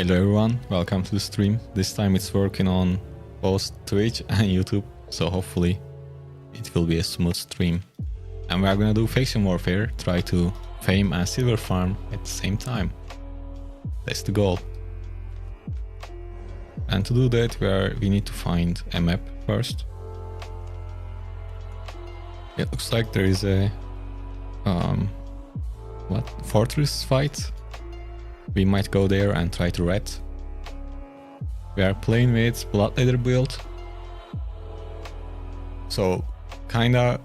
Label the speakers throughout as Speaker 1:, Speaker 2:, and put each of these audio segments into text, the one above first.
Speaker 1: Hello everyone, welcome to the stream. This time it's working on both Twitch and YouTube, so hopefully it will be a smooth stream. And we are gonna do faction warfare, try to fame and silver farm at the same time. That's the goal. And to do that we need to find a map first. It looks like there is a fortress fight. We might go there and try to ret. We are playing with bloodletter build. So kinda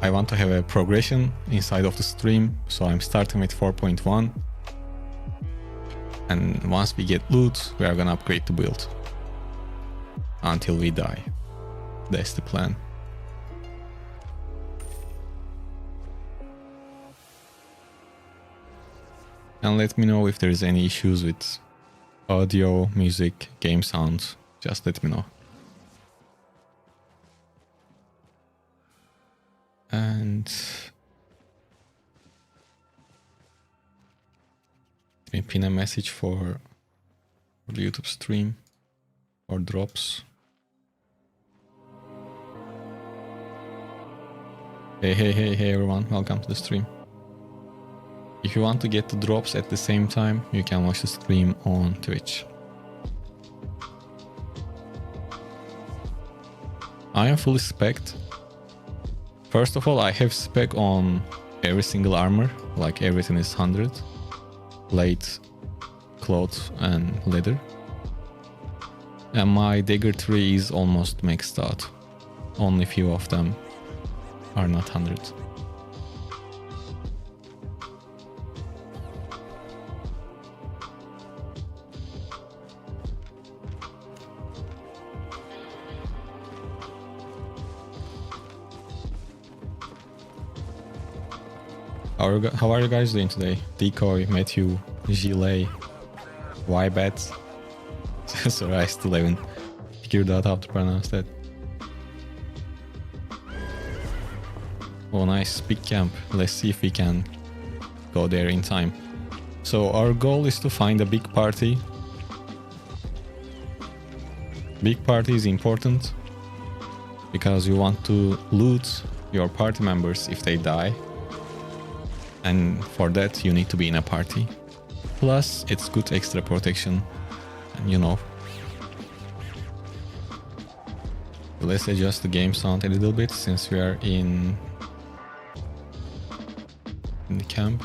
Speaker 1: I want to have a progression inside of the stream. So I'm starting with 4.1. And once we get loot, we are gonna upgrade the build. Until we die. That's the plan. And let me know if there is any issues with audio, music, game sounds. Just let me know. And let me pin a message for the YouTube stream or drops. Hey everyone, welcome to the stream. If you want to get the drops at the same time, you can watch the stream on Twitch. I am fully spec'd. First of all, I have spec on every single armor, like everything is 100. Plate, cloth and leather. And my dagger tree is almost maxed out. Only few of them are not 100. How are you guys doing today? Decoy, Matthew, Gilet, Ybat. Sorry, I still haven't figured out how to pronounce that. Oh nice, big camp. Let's see if we can go there in time. So our goal is to find a big party. Big party is important because you want to loot your party members if they die. And for that you need to be in a party. Plus it's good extra protection. And you know. Let's adjust the game sound a little bit since we are in the camp.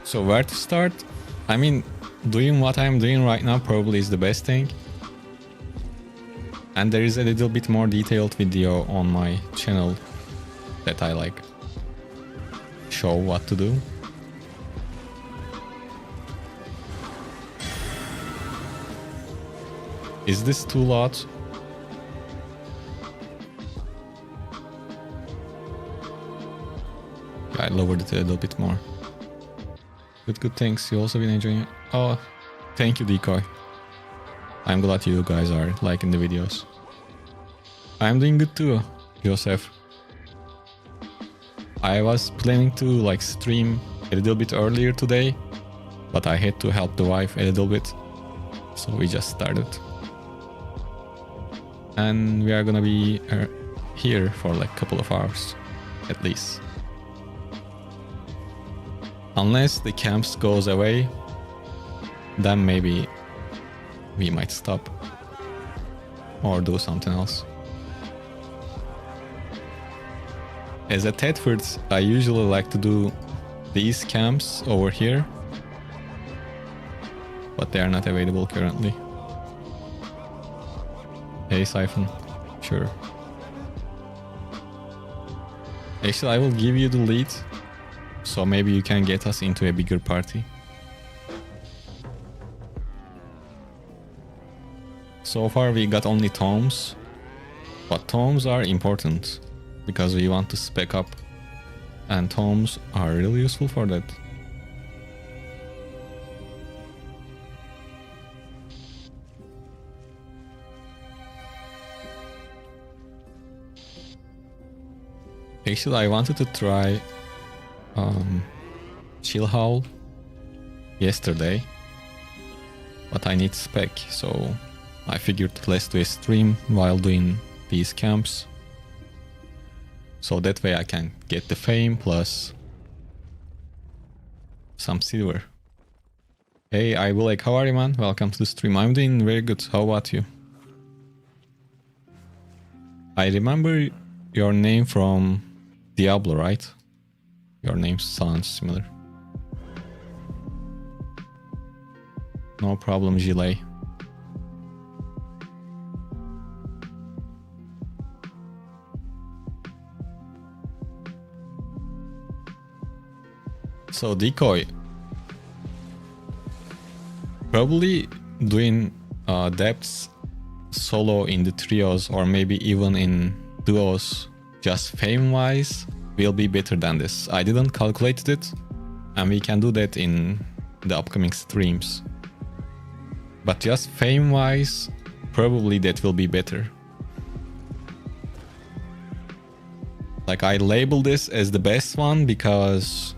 Speaker 1: So where to start? I mean, doing what I'm doing right now probably is the best thing. And there is a little bit more detailed video on my channel that I like show what to do. Is this too loud? I lowered it a little bit more. Good things. You also been enjoying it? Oh, thank you, Decoy. I'm glad you guys are liking the videos. I'm doing good too, Joseph. I was planning to like stream a little bit earlier today, but I had to help the wife a little bit, so we just started. And we are gonna be here for like a couple of hours, at least. Unless the camps goes away, then maybe we might stop or do something else. As a Tedford, I usually like to do these camps over here, but they are not available currently. Hey Siphon, sure. Actually, I will give you the lead, so maybe you can get us into a bigger party. So far we got only tomes, but tomes are important because we want to spec up, and tomes are really useful for that. Actually, I wanted to try chill haul yesterday, but I need spec, so I figured let's do a stream while doing these camps. So that way I can get the fame plus some silver. Hey, I will like, how are you, man? Welcome to the stream. I'm doing very good. How about you? I remember your name from Diablo, right? Your name sounds similar. No problem, Gilet. So Decoy, probably doing depths solo in the trios or maybe even in duos, just fame wise, will be better than this. I didn't calculate it, and we can do that in the upcoming streams. But just fame wise, probably that will be better. Like I label this as the best one because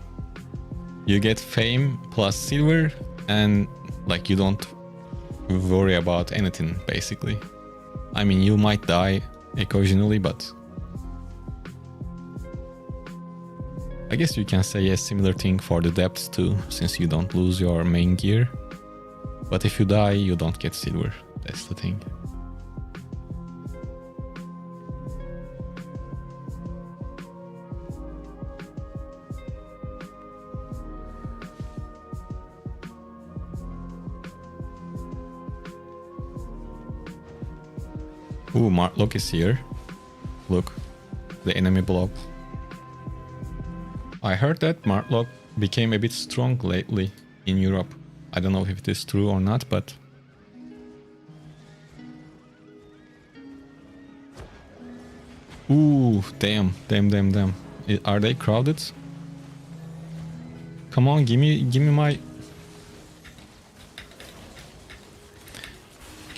Speaker 1: you get fame plus silver and like you don't worry about anything basically. I mean, you might die occasionally, but I guess you can say a similar thing for the depths too, since you don't lose your main gear. But if you die, you don't get silver. That's the thing. Ooh, Martlock is here. Look, the enemy blob. I heard that Martlock became a bit strong lately in Europe. I don't know if it is true or not, but... Ooh, damn. Are they crowded? Come on, give me my...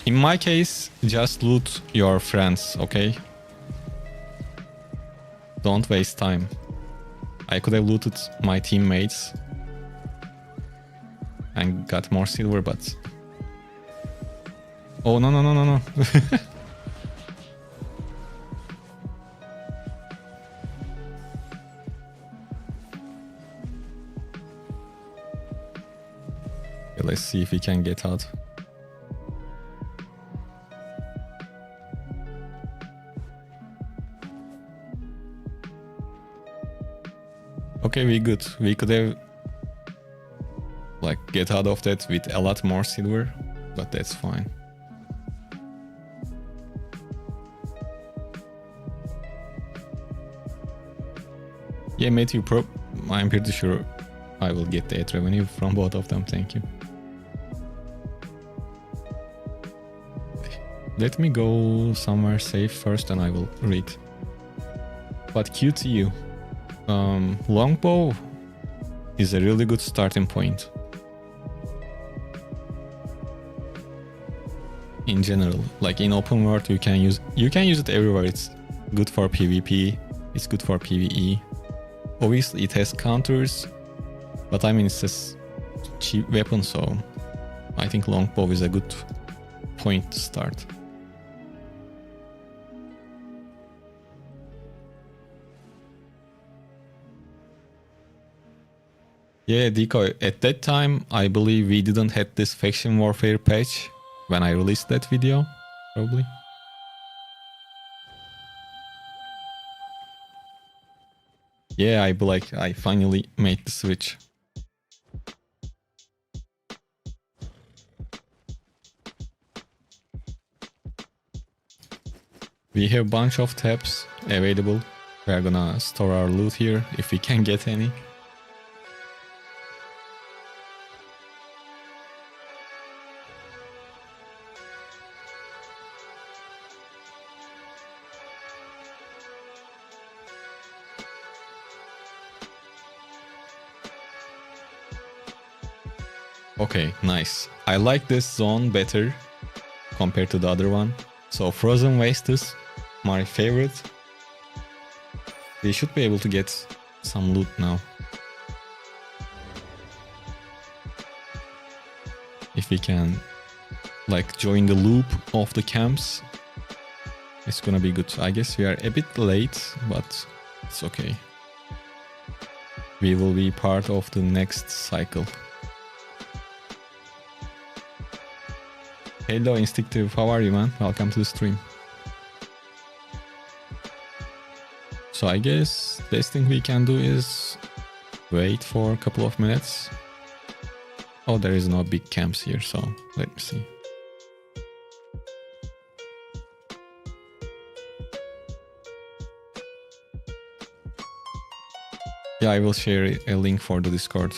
Speaker 1: In my case, just loot your friends, okay? Don't waste time. I could have looted my teammates and got more silver, but... Oh, no. Okay, let's see if we can get out. Okay, we good. We could have like get out of that with a lot more silver, but that's fine. Yeah, Matthew, I'm pretty sure I will get that revenue from both of them. Thank you. Let me go somewhere safe first and I will read. But QTU. Longbow is a really good starting point. In general, like in open world, you can use it everywhere. It's good for PvP, it's good for PvE. Obviously it has counters, but I mean it's a cheap weapon, so I think longbow is a good point to start. Yeah, Decoy, at that time, I believe we didn't have this faction warfare patch when I released that video, probably. Yeah, I finally made the switch. We have a bunch of tabs available. We're gonna store our loot here if we can get any. Okay, nice. I like this zone better compared to the other one. So Frozen Waste is my favorite. We should be able to get some loot now. if we can like join the loop of the camps, it's gonna be good. I guess we are a bit late, but it's okay. We will be part of the next cycle. Hello Instinctive, how are you, man? Welcome to the stream. So I guess best thing we can do is wait for a couple of minutes. Oh, there is no big camps here, so let me see. Yeah, I will share a link for the Discord.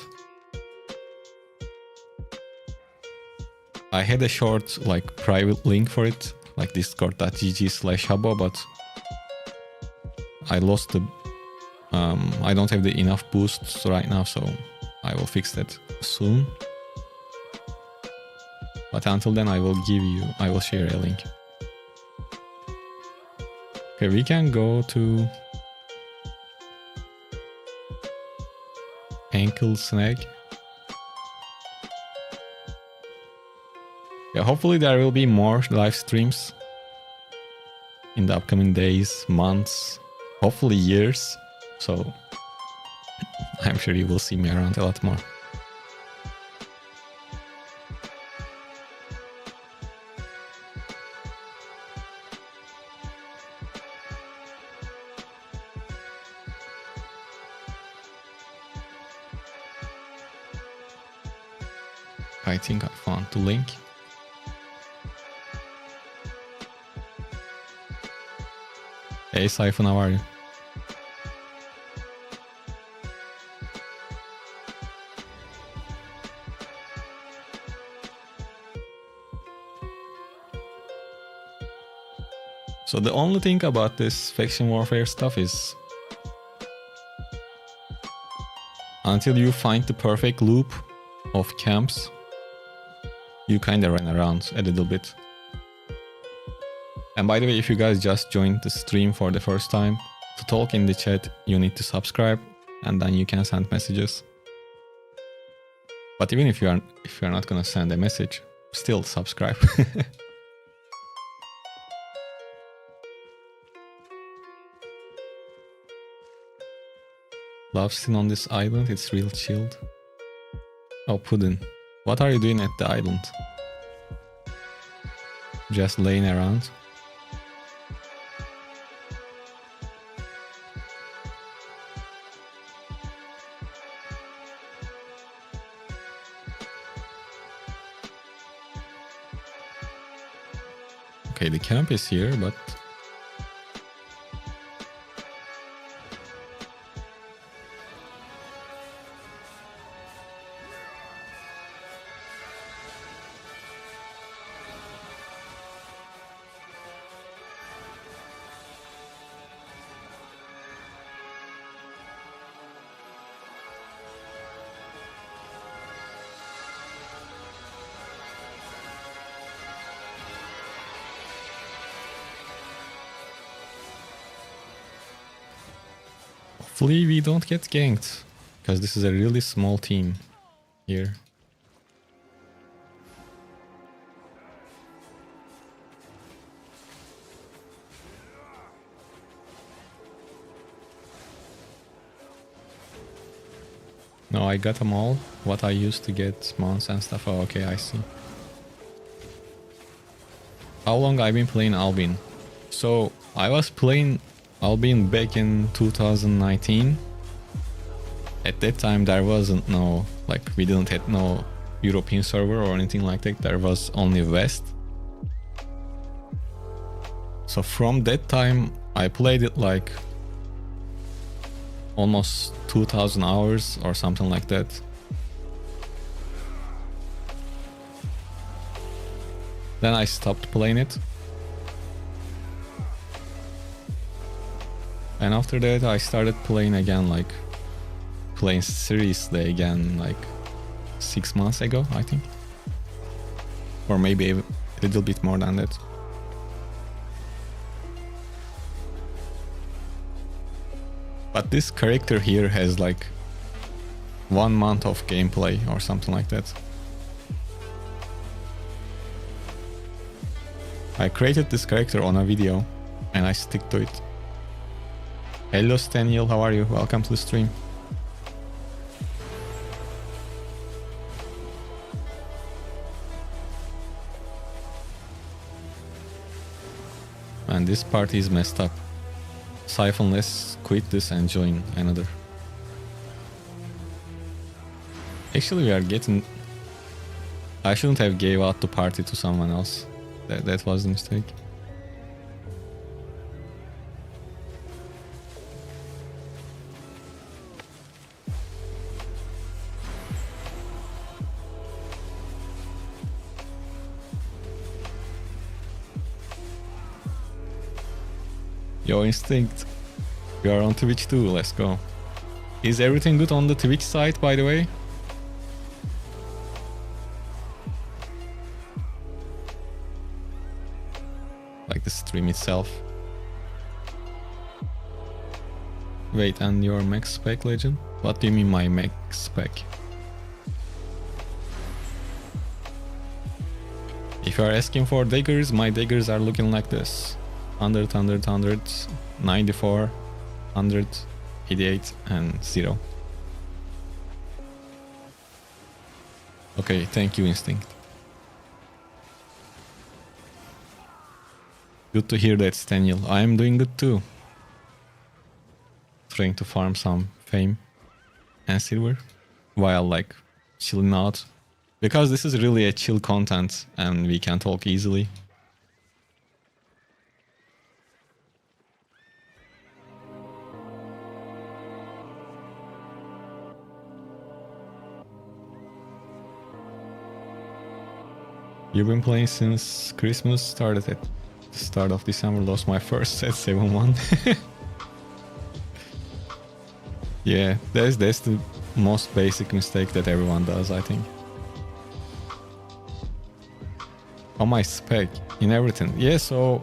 Speaker 1: I had a short like private link for it, like discord.gg/habo, but I lost the I don't have the enough boosts right now, so I will fix that soon. But until then I will share a link. Okay, we can go to Ankle Snag. Yeah, hopefully there will be more live streams in the upcoming days, months, hopefully years. So I'm sure you will see me around a lot more. I think I found the link. Hey Siphon, how are you? So the only thing about this faction warfare stuff is until you find the perfect loop of camps, you kinda run around a little bit. And by the way, if you guys just joined the stream for the first time, to talk in the chat, you need to subscribe and then you can send messages. But even if you're not gonna send a message, still subscribe. Love scene on this island, it's real chilled. Oh, Puddin, what are you doing at the island? Just laying around? Okay, the camp is here, but hopefully we don't get ganked, because this is a really small team here. No, I got them all. What I used to get mounts and stuff. Oh, okay, I see. How long I've been playing Albion? So I was playing Albion back in 2019. At that time there wasn't no, like, we didn't have no European server or anything like that. There was only West. So from that time I played it like almost 2000 hours or something like that. Then I stopped playing it. And after that I started playing again, like playing seriously again like 6 months ago, I think. Or maybe a little bit more than that. But this character here has like 1 month of gameplay or something like that. I created this character on a video and I stick to it. Hello Staniel, how are you? Welcome to the stream. And this party is messed up. Siphon, let's quit this and join another. Actually, we are getting... I shouldn't have gave out the party to someone else. That was the mistake. Yo, Instinct. We are on Twitch too, let's go. Is everything good on the Twitch side, by the way? Like the stream itself. Wait, and your max spec, legend? What do you mean my max spec? If you are asking for daggers, my daggers are looking like this. 100, 100, 100, 94, 100, 88, and 0. Okay, thank you, Instinct. Good to hear that, Staniel. I am doing good too. Trying to farm some fame and silver while like chilling out. Because this is really a chill content and we can talk easily. You've been playing since Christmas, started at the start of December, lost my first set 7-1. Yeah, that's the most basic mistake that everyone does, I think. On my spec, in everything. Yeah, so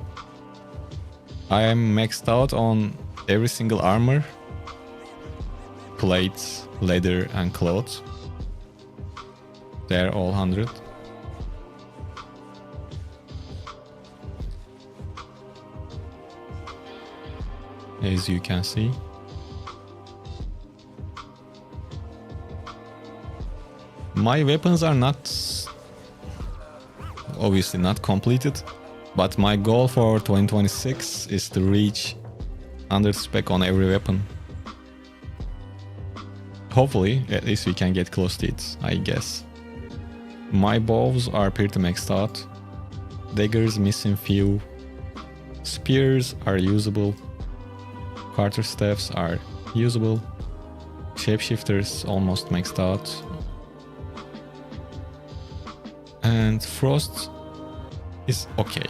Speaker 1: I am maxed out on every single armor, plates, leather and clothes. They're all 100. As you can see. My weapons are not, obviously not completed, but my goal for 2026 is to reach 100 spec on every weapon. Hopefully, at least we can get close to it, I guess. My bows are pretty maxed out. Daggers missing few. Spears are usable. Quarterstaffs are usable. Shapeshifters almost maxed out. And Frost is okay.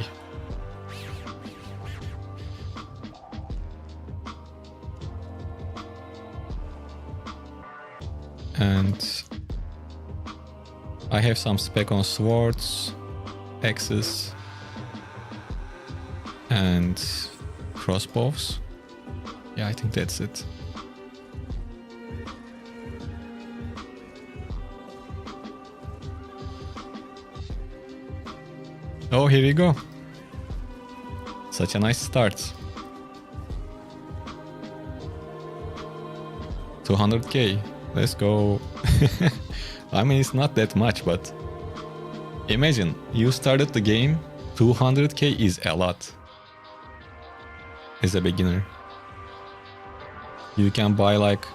Speaker 1: And I have some spec on swords, axes, and crossbows. Yeah, I think that's it. Oh, here we go. Such a nice start. 200k. Let's go. I mean, it's not that much, but imagine you started the game, 200k is a lot. As a beginner. You can buy like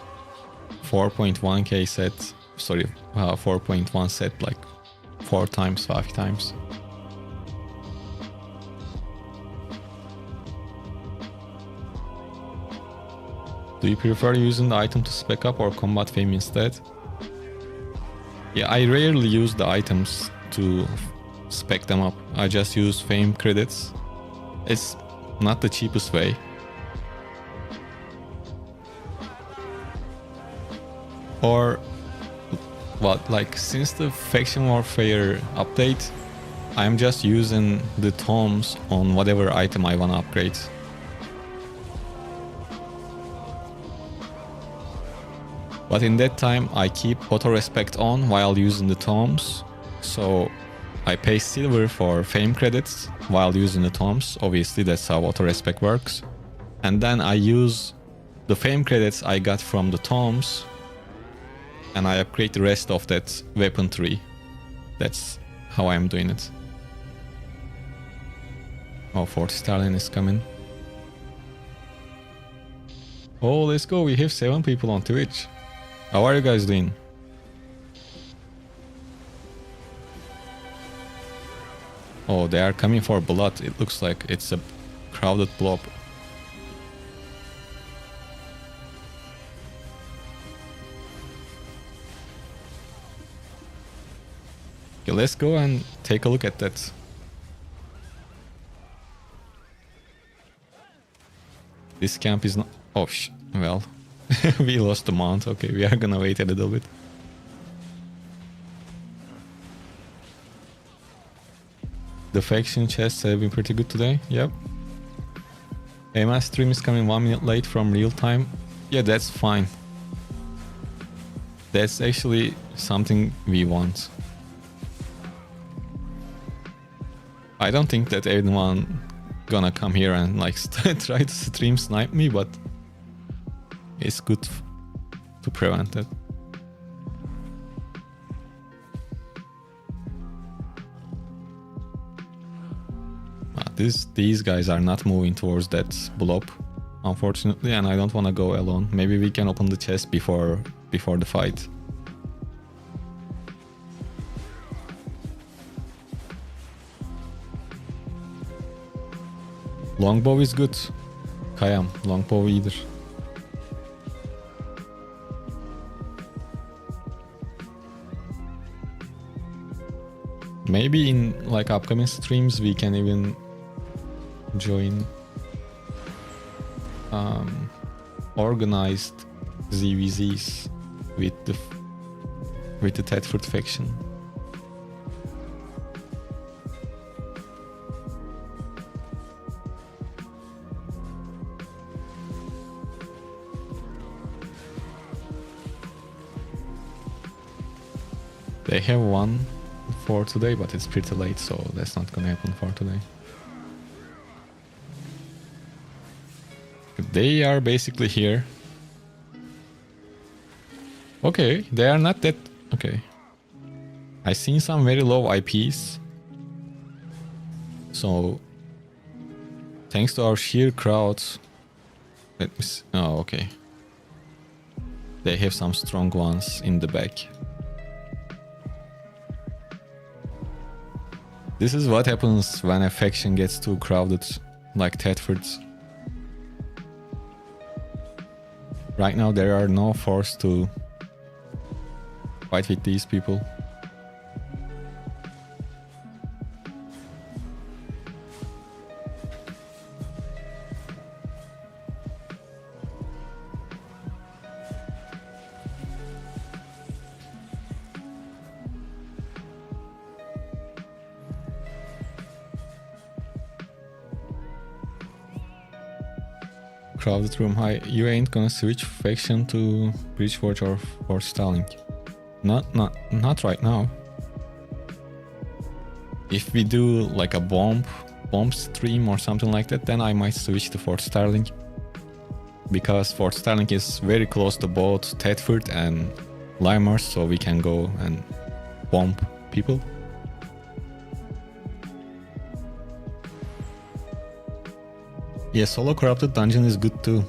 Speaker 1: 4.1k set, sorry, 4.1 set like 4 times, 5 times. Do you prefer using the item to spec up or combat fame instead? Yeah, I rarely use the items to spec them up. I just use fame credits. It's not the cheapest way. Or what, like since the faction warfare update, I'm just using the tomes on whatever item I wanna upgrade. But in that time I keep auto respect on while using the tomes, so I pay silver for fame credits while using the tomes. Obviously, that's how auto respec works. And then I use the fame credits I got from the tomes and I upgrade the rest of that weapon tree. That's how I'm doing it. Oh, 40 Stallion is coming. Oh, let's go. We have 7 people on Twitch. How are you guys doing? Oh, they are coming for blood. It looks like it's a crowded blob. Okay, let's go and take a look at that. This camp is not... Oh, well, we lost the mount. Okay, we are gonna wait a little bit. The faction chests have been pretty good today. Yep. My stream is coming 1 minute late from real time. Yeah, that's fine. That's actually something we want. I don't think that anyone gonna come here and like try to stream snipe me, but it's good to prevent that. These guys are not moving towards that blob, unfortunately, and I don't want to go alone. Maybe we can open the chest before the fight. Longbow is good. Kayam, longbow either. Maybe in like upcoming streams we can even join organized ZVZs with the Thetford faction. They have one for today, but it's pretty late, so that's not gonna happen for today. They are basically here. Okay, they are not that... Okay. I seen some very low IPs. So, thanks to our sheer crowd... Let me see. Oh, okay. They have some strong ones in the back. This is what happens when a faction gets too crowded, like Thetford's. Right now there are no force to fight with these people. Crowded room. Hi, you ain't gonna switch faction to Bridgeforge or for Starlink? Not right now. If we do like a bomb stream or something like that, then I might switch to Fort Starling, because Fort Starling is very close to both Thetford and Limers, so we can go and bomb people. Yeah, solo corrupted dungeon is good too.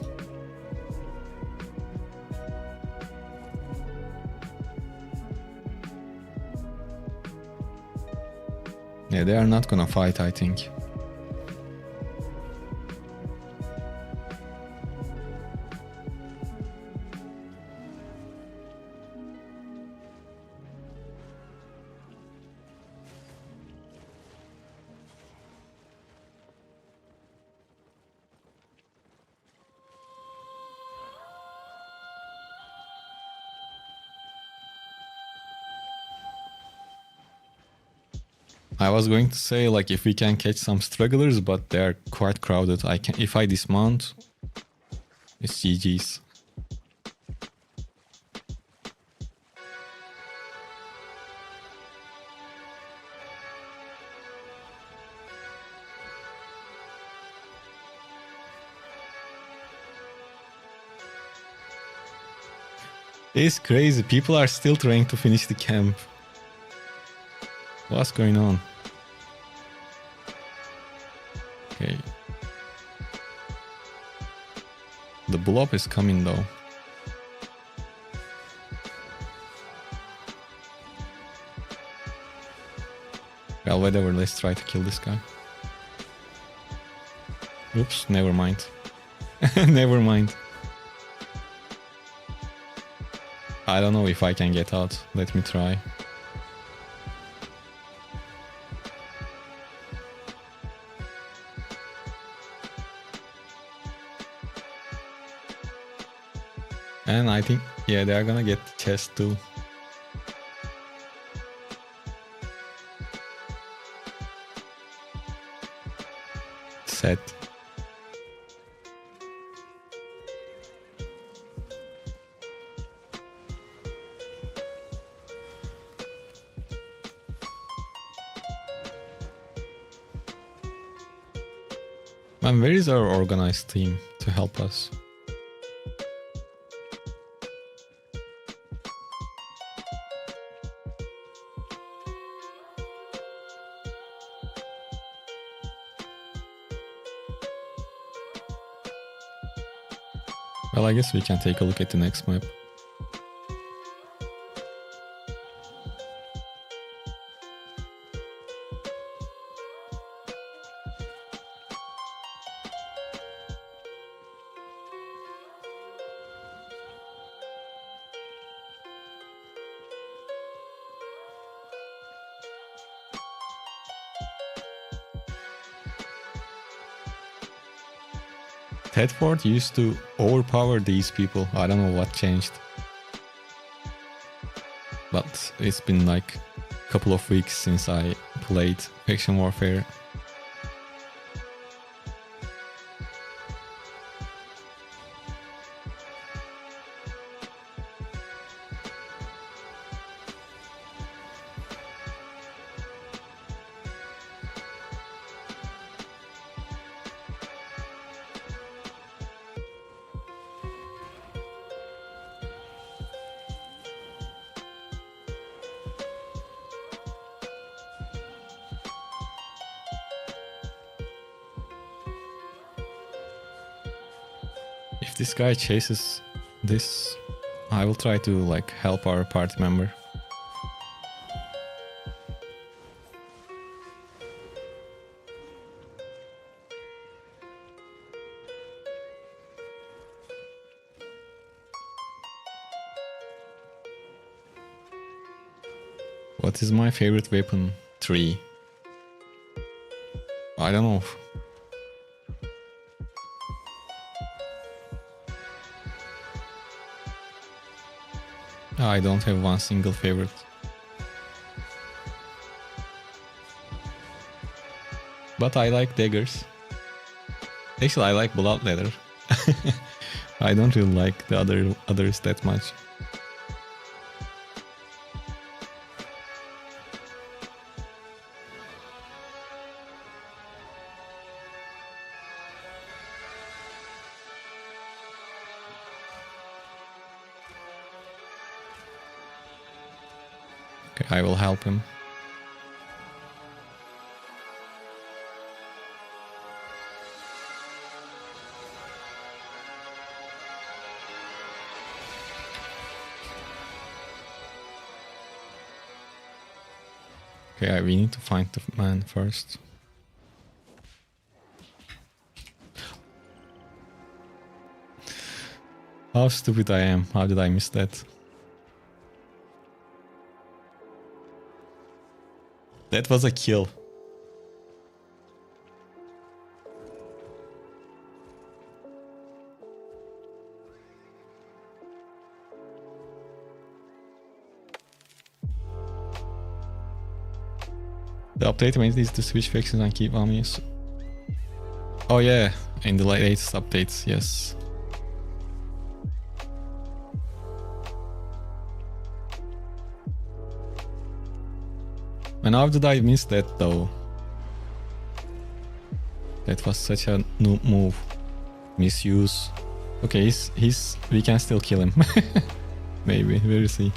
Speaker 1: Yeah, they are not gonna fight, I think. I was going to say like if we can catch some stragglers, but they're quite crowded. If I dismount, it's GG's. It's crazy. People are still trying to finish the camp. What's going on? Okay. The blob is coming though. Well, whatever, let's try to kill this guy. Oops, never mind. Never mind. I don't know if I can get out. Let me try. And I think, yeah, they are gonna get the chest too. Set. Man, where is our organized team to help us? Well, I guess we can take a look at the next map. Tedford used to overpower these people. I don't know what changed. But it's been like a couple of weeks since I played Faction Warfare. If this guy chases this, I will try to like help our party member. What is my favorite weapon? 3. I don't know. I don't have one single favorite. But I like daggers. Actually, I like bloodletter. I don't really like the others that much. Okay, I will help him. Okay, we need to find the man first. How stupid I am. How did I miss that? That was a kill. The update made is to switch factions and keep armies. Oh yeah, in the latest updates, yes. And how did I miss that though? That was such a noob move. Misuse. Okay, we can still kill him. Maybe, we'll see.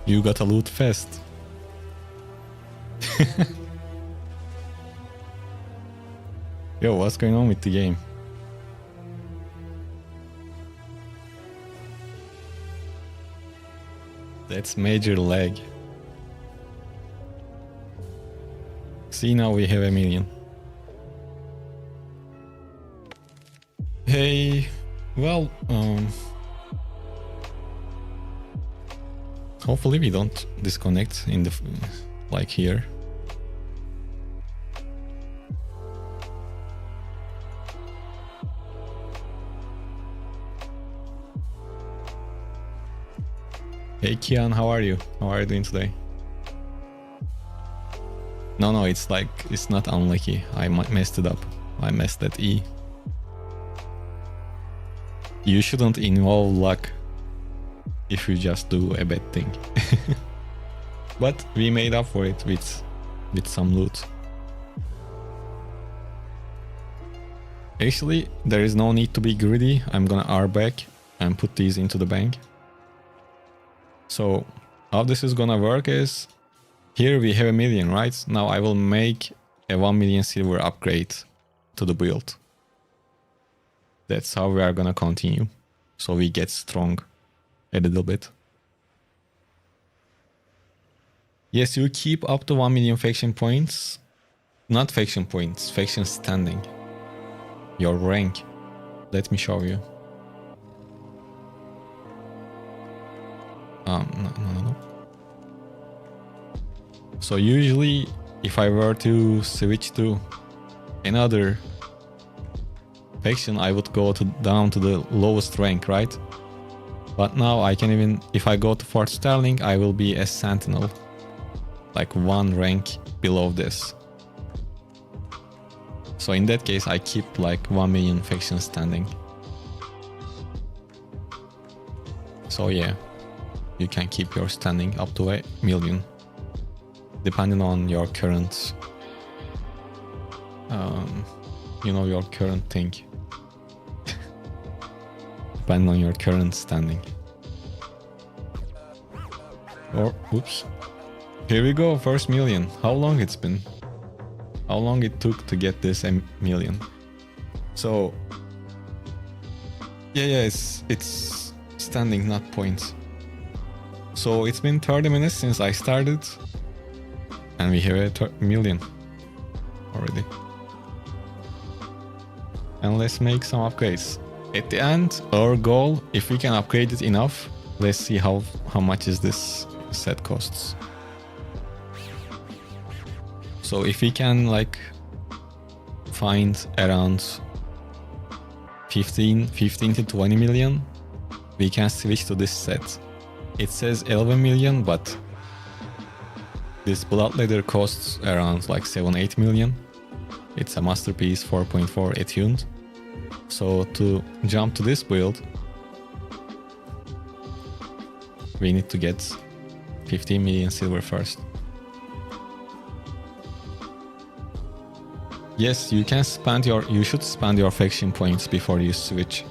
Speaker 1: You got a loot fest. Yo, what's going on with the game? That's major lag. See, now we have 1 million. Hey, well, hopefully we don't disconnect in the like here. Hey Kian, how are you? How are you doing today? No, it's like, it's not unlucky. I messed it up. I messed that E. You shouldn't involve luck if you just do a bad thing. But we made up for it with some loot. Actually, there is no need to be greedy. I'm gonna R back and put these into the bank. So how this is gonna work is, here we have 1 million, right? Now I will make a 1 million silver upgrade to the build. That's how we are gonna continue. So we get strong a little bit. Yes, you keep up to 1 million faction points. Not faction points, faction standing. Your rank. Let me show you. No. So usually if I were to switch to another faction, I would go down to the lowest rank, right? But now I can even, if I go to Fort Sterling, I will be a sentinel, like 1 rank below this. So in that case, I keep like 1 million faction standing. So yeah, you can keep your standing up to 1 million, depending on your current, your current thing. Depending on your current standing. Or, oops. Here we go, first million. How long it's been? How long it took to get this 1 million? So, yeah, it's standing, not points. So it's been 30 minutes since I started, and we have a million already. And let's make some upgrades. At the end, our goal, if we can upgrade it enough, let's see how much is this set costs. So if we can like find around 15 to 20 million, we can switch to this set. It says 11 million, but this bloodletter costs around like 7-8 million. It's a masterpiece 4.4 attuned. So to jump to this build, we need to get 15 million silver first. Yes, you should spend your faction points before you switch.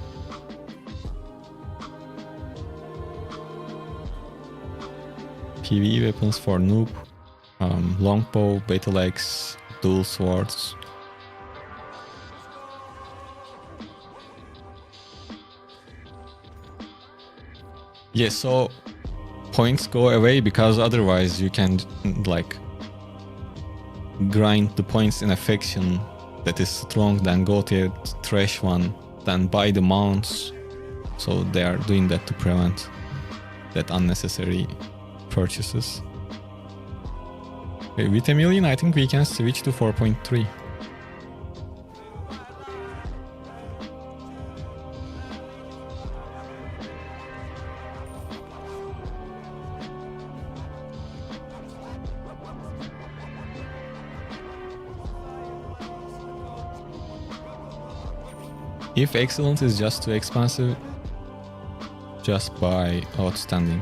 Speaker 1: PvE weapons for noob, longbow, battle axe, dual swords. Yes, so points go away because otherwise you can like grind the points in a faction that is strong, then go to a trash one, then buy the mounts. So they are doing that to prevent that unnecessary purchases. With a million, I think we can switch to 4.3. If excellent is just too expensive, just buy outstanding.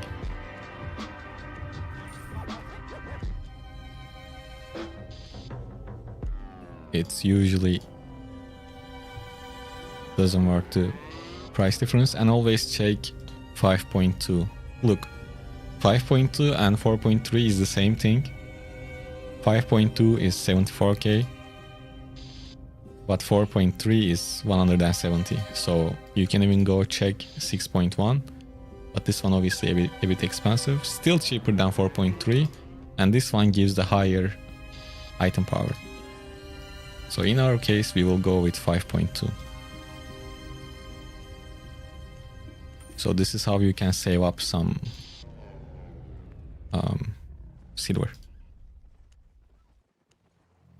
Speaker 1: It's usually doesn't work the price difference, and always check 5.2. Look, 5.2 and 4.3 is the same thing. 5.2 is 74k, but 4.3 is 170. So you can even go check 6.1, but this one obviously a bit expensive, still cheaper than 4.3, and this one gives the higher item power. So in our case, we will go with 5.2. So this is how you can save up some silver.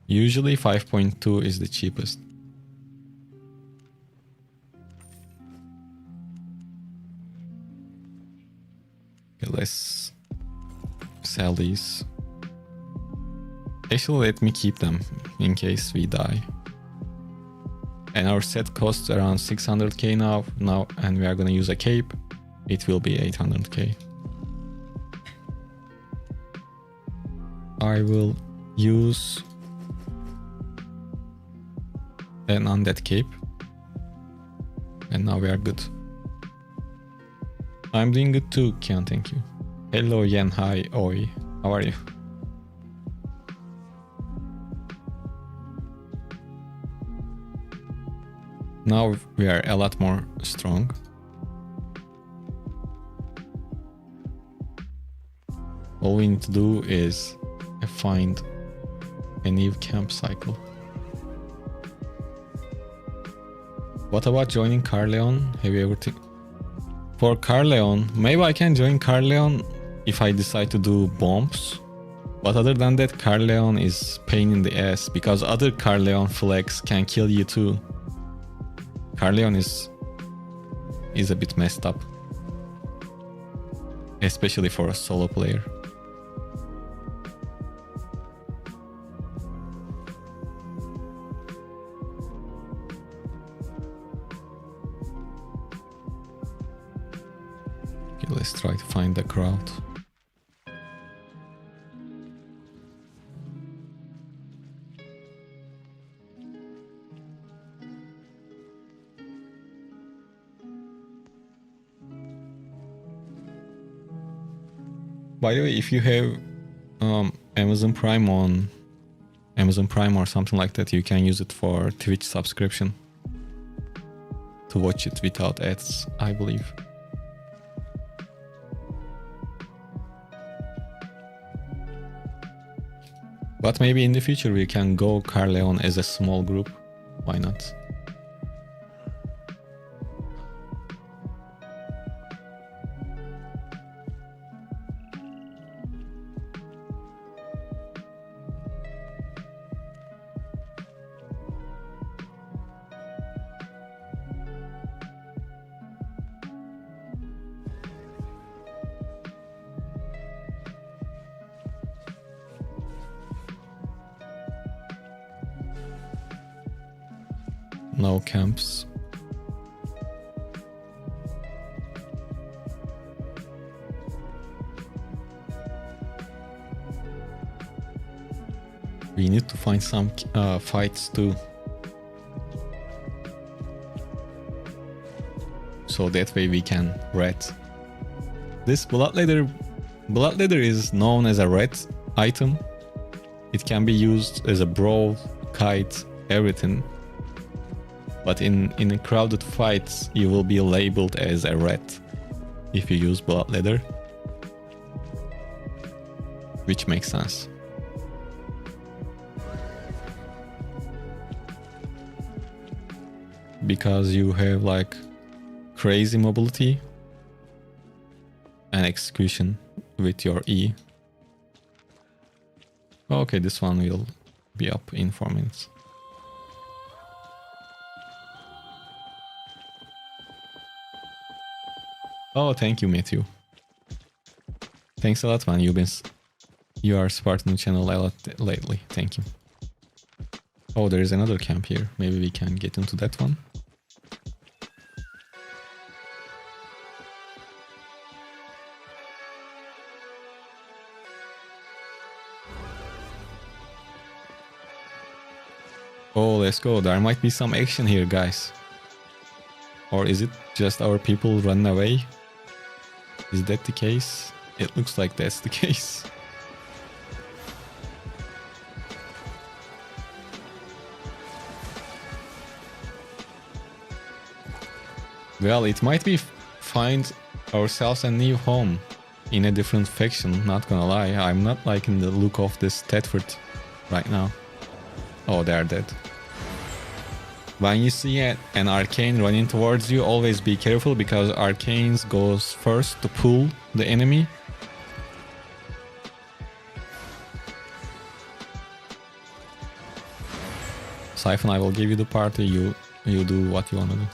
Speaker 1: Usually 5.2 is the cheapest. Okay, let's sell these. Actually, let me keep them in case we die. And our set costs around 600k now, and we are gonna use a cape. It will be 800k. I will use an undead cape, and now we are good. I'm doing good too, Kian, thank you. Hello Yen, hi, oi, how are you? Now we are a lot more strong. All we need to do is find a new camp cycle. What about joining Carleon? Have you ever for Carleon, maybe I can join Carleon if I decide to do bombs. But other than that, Carleon is pain in the ass because other Carleon flags can kill you too. Carleon is a bit messed up, especially for a solo player. Okay, let's try to find the crowd. By the way, if you have Amazon Prime or something like that, you can use it for Twitch subscription to watch it without ads, I believe. But maybe in the future we can go Carleon as a small group. Why not? No camps. We need to find some fights too. So that way we can red. This bloodletter is known as a red item. It can be used as a brawl, kite, everything. But in a crowded fights, you will be labeled as a red if you use bloodletter, which makes sense. Because you have like crazy mobility and execution with your E. Okay, this one will be up in 4 minutes. Oh, thank you, Matthew. Thanks a lot, man. You are supporting the channel a lot lately. Thank you. Oh, there is another camp here. Maybe we can get into that one. Oh, let's go. There might be some action here, guys. Or is it just our people running away? Is that the case? It looks like that's the case. Well, it might be find ourselves a new home in a different faction, not gonna lie. I'm not liking the look of this Tedford right now. Oh, they're dead. When you see an arcane running towards you, always be careful because arcanes goes first to pull the enemy. Siphon, I will give you the party, you do what you wanna do.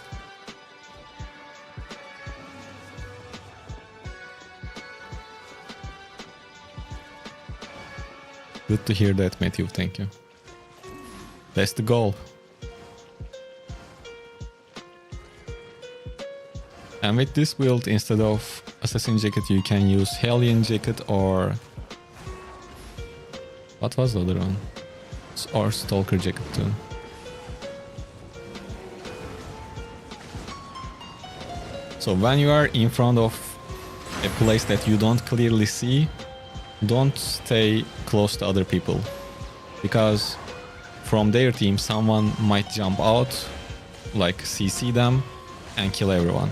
Speaker 1: Good to hear that, Matthew, thank you. That's the goal. And with this build, instead of Assassin Jacket, you can use Hellion Jacket or... What was the other one? Or Stalker Jacket too. So when you are in front of a place that you don't clearly see, don't stay close to other people. Because from their team, someone might jump out, like CC them, and kill everyone.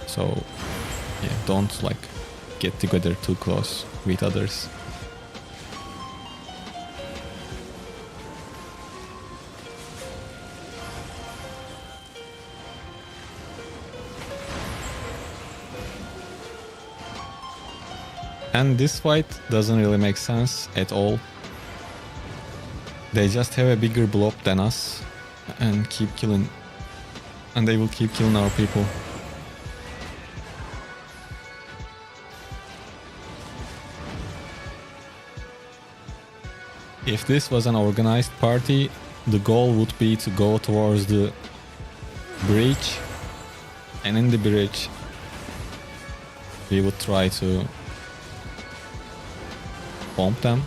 Speaker 1: So, yeah, don't like get together too close with others. And this fight doesn't really make sense at all. They just have a bigger blob than us and keep killing, and they will keep killing our people. If this was an organized party, the goal would be to go towards the bridge, and in the bridge we would try to bomb them.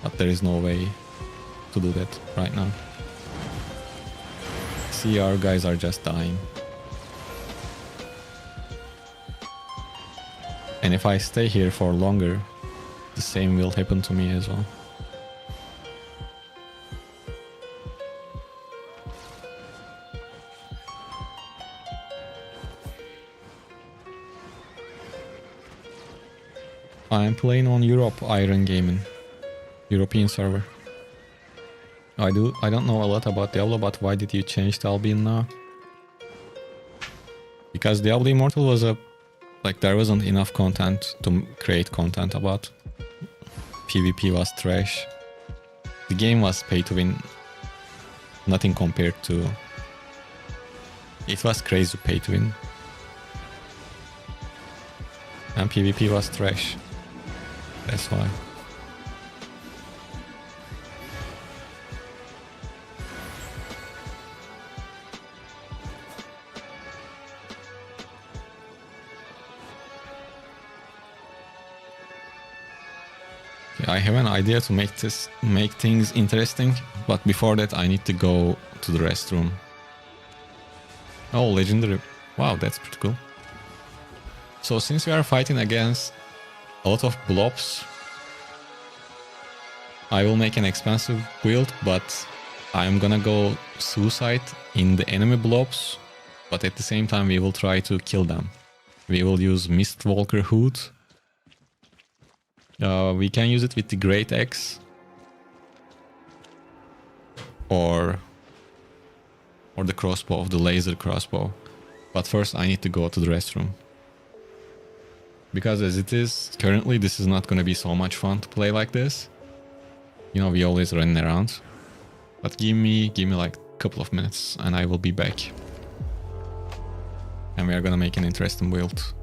Speaker 1: But there is no way to do that right now. See, our guys are just dying. And if I stay here for longer, the same will happen to me as well. I am playing on Europe Iron Gaming, European server. I don't know a lot about Diablo, but why did you change the Albion now? Because Diablo Immortal was there wasn't enough content to create content about. PvP was trash. The game was pay to win. Nothing compared to... It was crazy pay to win. And PvP was trash. That's why. I have an idea to make things interesting, but before that I need to go to the restroom. Oh, legendary. Wow, that's pretty cool. So since we are fighting against a lot of blobs, I will make an expensive build, but I'm gonna go suicide in the enemy blobs, but at the same time we will try to kill them. We will use Mistwalker Hood. We can use it with the Great Axe or the crossbow, the laser crossbow. But first I need to go to the restroom. Because as it is currently, this is not going to be so much fun to play like this. You know, we always running around. But give me like a couple of minutes and I will be back. And we are going to make an interesting build.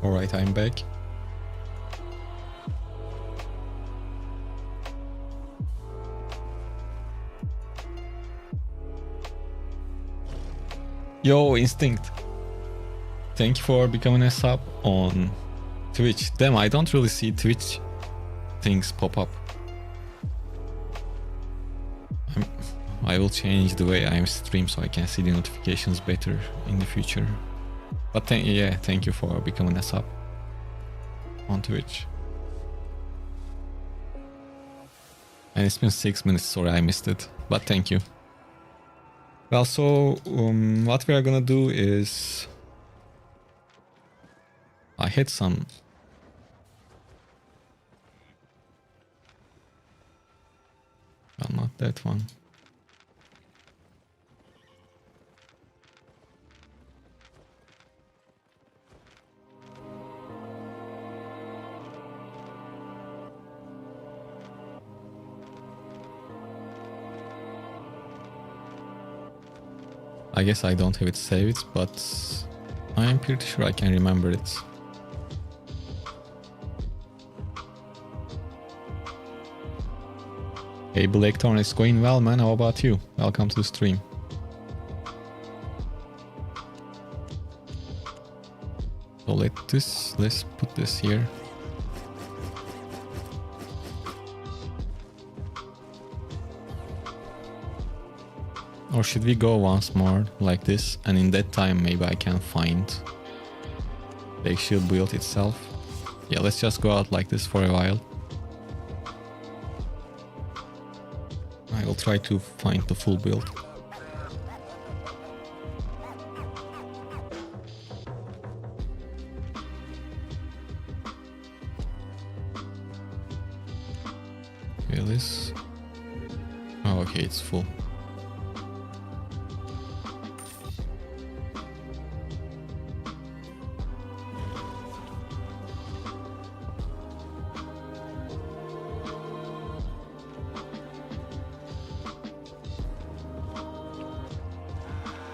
Speaker 1: Alright, I'm back. Yo, Instinct. Thank you for becoming a sub on Twitch. Damn, I don't really see Twitch things pop up. I will change the way I stream so I can see the notifications better in the future. But thank you for becoming a sub on Twitch. And it's been 6 minutes, sorry I missed it, but thank you. Well, so what we are gonna do is... I had some... Well, not that one. I guess I don't have it saved, but I am pretty sure I can remember it. Hey Blackthorn, it's going well, man. How about you? Welcome to the stream. So let's put this here. Or should we go once more like this, and in that time maybe I can find the actual build itself? Yeah, let's just go out like this for a while. I will try to find the full build. Okay, this... Oh, okay, it's full.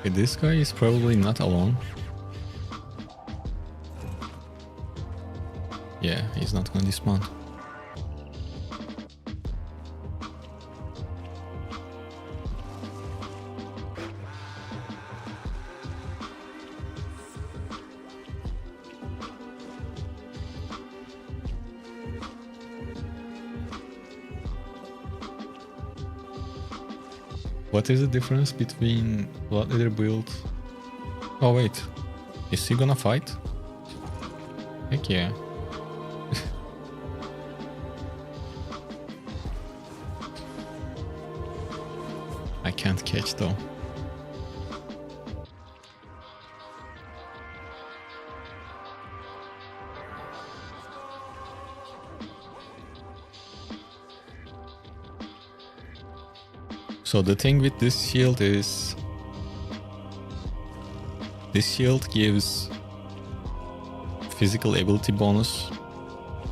Speaker 1: This guy is probably not alone. Yeah, he's not gonna despawn. What is the difference between bloodletter build? Oh wait, is he gonna fight? Heck yeah. I can't catch though. So the thing with this shield is, this shield gives physical ability bonus,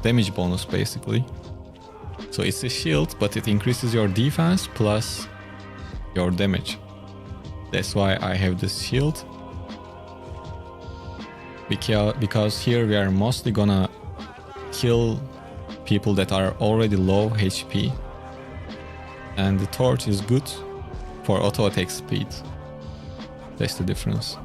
Speaker 1: damage bonus basically. So it's a shield, but it increases your defense plus your damage. That's why I have this shield. Because here we are mostly gonna kill people that are already low HP. And the torch is good for auto attack speed. That's the difference.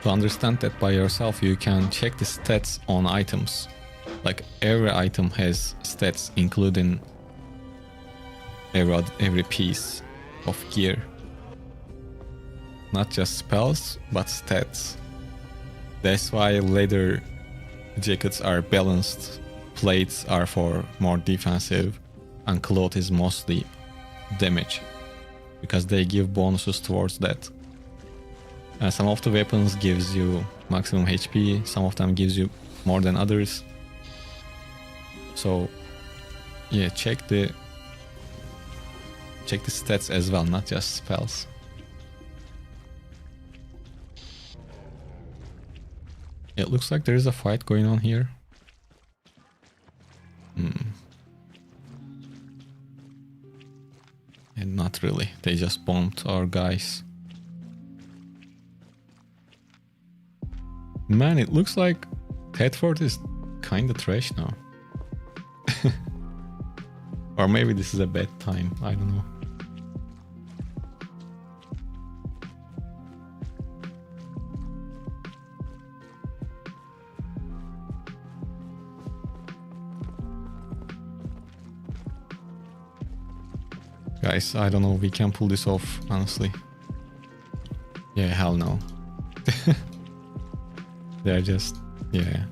Speaker 1: To understand that by yourself, you can check the stats on items. Like every item has stats, including every piece of gear. Not just spells, but stats. That's why leather jackets are balanced, plates are for more defensive, and cloth is mostly damage, because they give bonuses towards that. And some of the weapons gives you maximum HP, some of them gives you more than others. So yeah, check the stats as well, not just spells. It looks like there is a fight going on here. And not really, they just bombed our guys. Man, it looks like Thetford is kinda trash now. Or maybe this is a bad time, I don't know. Guys, I don't know, we can pull this off, honestly. Yeah, hell no. They're just... yeah.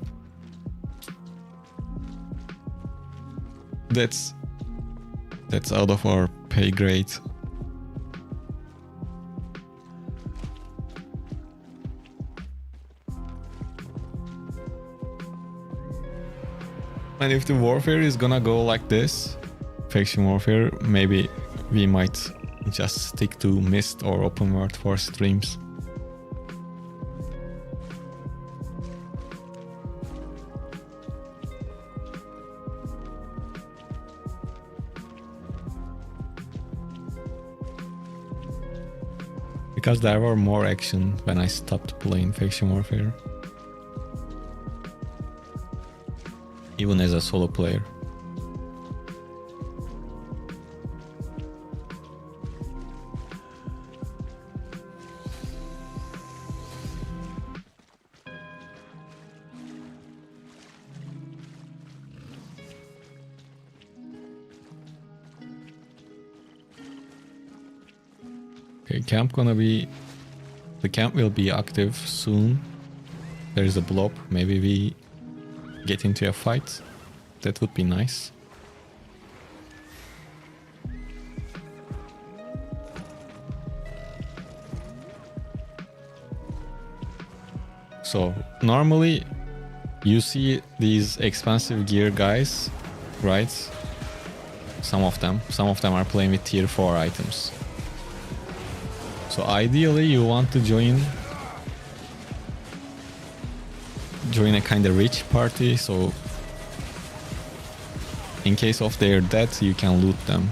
Speaker 1: That's out of our pay grade. And if the warfare is gonna go like this, faction warfare, maybe we might just stick to Mist or open world for streams. Because there were more action when I stopped playing faction warfare. Even as a solo player. Okay, the camp will be active soon. There is a blob, maybe we get into a fight. That would be nice. So normally you see these expensive gear guys, right? Some of them are playing with tier 4 items. So ideally you want to join a kind of rich party, so in case of their death you can loot them.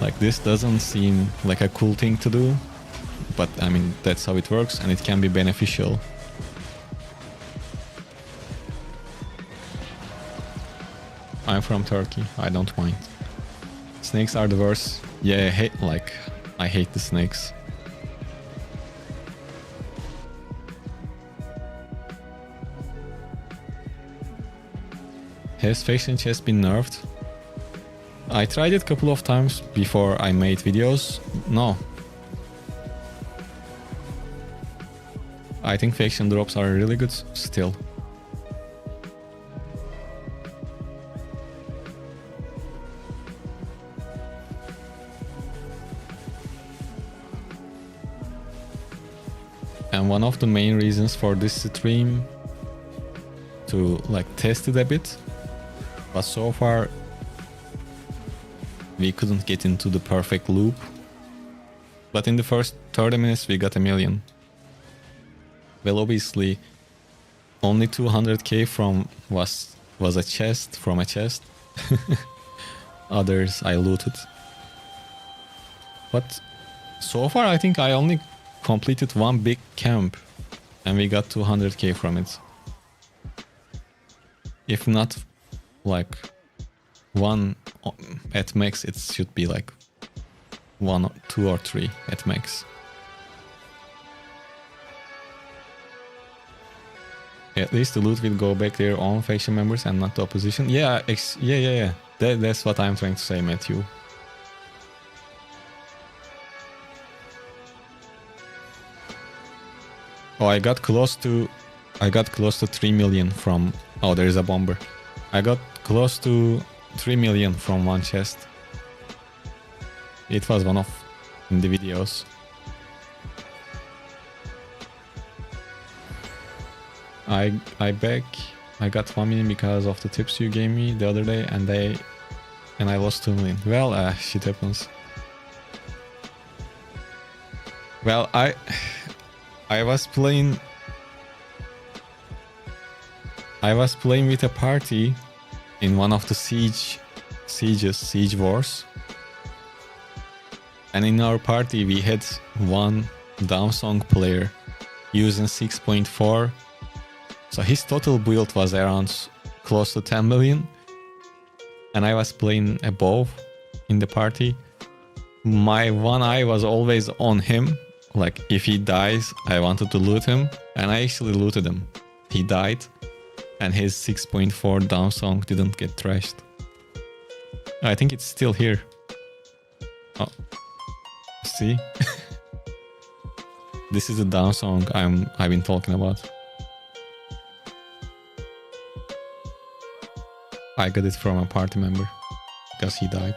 Speaker 1: Like, this doesn't seem like a cool thing to do, but I mean that's how it works and it can be beneficial. I'm from Turkey, I don't mind. Snakes are the worst. Yeah, I hate the snakes. Has faction chest been nerfed? I tried it a couple of times before I made videos. No. I think faction drops are really good still. And one of the main reasons for this stream to like test it a bit, but so far we couldn't get into the perfect loop. But in the first 30 minutes we got 1 million. Well, obviously only 200k from was a chest, from a chest. Others I looted. But so far I think I only completed one big camp and we got 200k from it. If not like one at max, it should be like 1, 2 or 3 at max. At least the loot will go back to their own faction members and not the opposition. Yeah, yeah. That's what I'm trying to say, Matthew. Oh, I got close to 3 million from... Oh, there is a bomber. I got close to 3 million from one chest. It was one of in the videos. I got 1 million because of the tips you gave me the other day, and I lost 2 million. Well, shit happens. Well, I was playing with a party in one of the siege wars, and in our party we had one downsong player using 6.4, so his total build was around close to 10 million, and I was playing above in the party. My one eye was always on him. Like, if he dies, I wanted to loot him, and I actually looted him. He died, and his 6.4 down song didn't get trashed. I think it's still here. Oh, see? This is the down song I've been talking about. I got it from a party member because he died.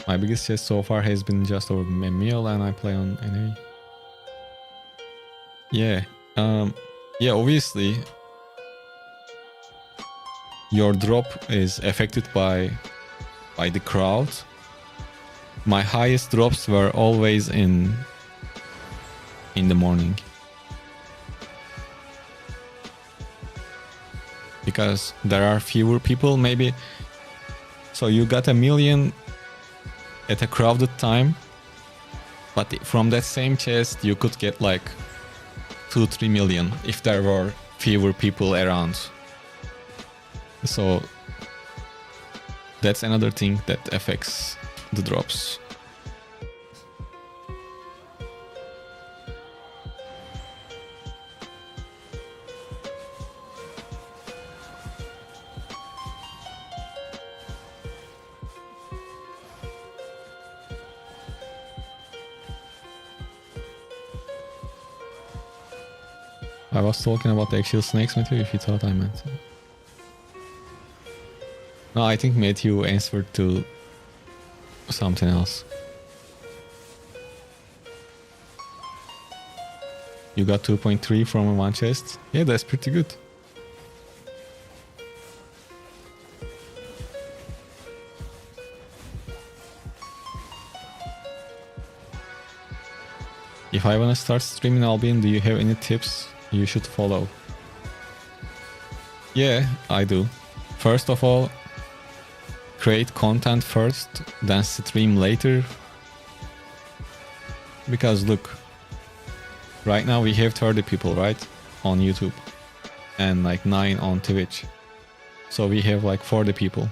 Speaker 1: My biggest chest so far has been just over a mil, and I play on NA. Yeah, yeah, obviously your drop is affected by the crowd. My highest drops were always in the morning, because there are fewer people maybe. So you got 1 million at a crowded time, but from that same chest you could get like 2-3 million if there were fewer people around. So that's another thing that affects the drops. I was talking about the actual snakes, Matthew, if you thought I meant. No, I think Matthew answered to something else. You got 2.3 from one chest? Yeah, that's pretty good. If I wanna start streaming Albion, do you have any tips you should follow? Yeah, I do. First of all, create content first, then stream later. Because look, right now we have 30 people, right? On YouTube. And like 9 on Twitch. So we have like 40 people.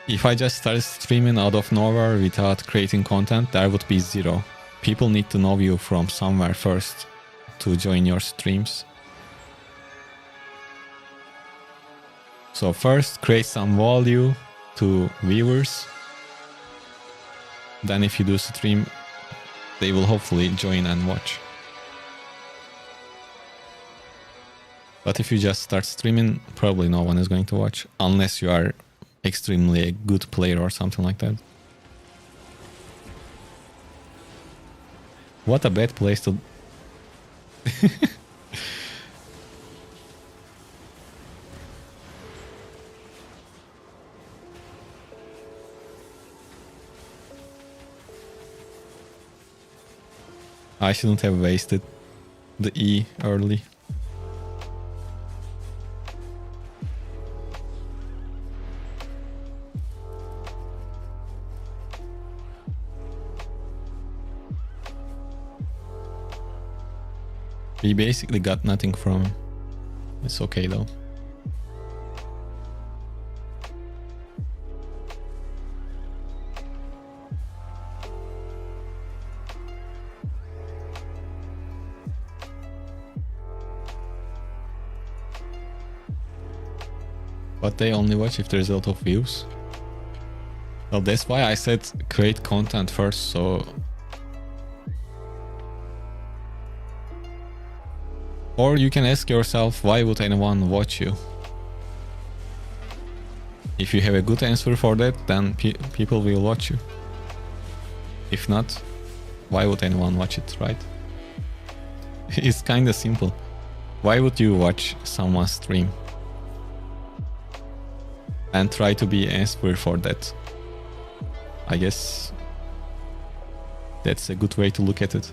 Speaker 1: If I just started streaming out of nowhere without creating content, there would be 0. People need to know you from somewhere first to join your streams. So first create some value to viewers. Then if you do stream, they will hopefully join and watch. But if you just start streaming, probably no one is going to watch, unless you are extremely a good player or something like that. What a bad place to... I shouldn't have wasted the E early. We basically got nothing from him. It's okay though. But they only watch if there's a lot of views. Well, that's why I said create content first, so... Or you can ask yourself, why would anyone watch you? If you have a good answer for that, then people will watch you. If not, why would anyone watch it, right? It's kinda simple. Why would you watch someone stream? And try to be an answer for that. I guess that's a good way to look at it.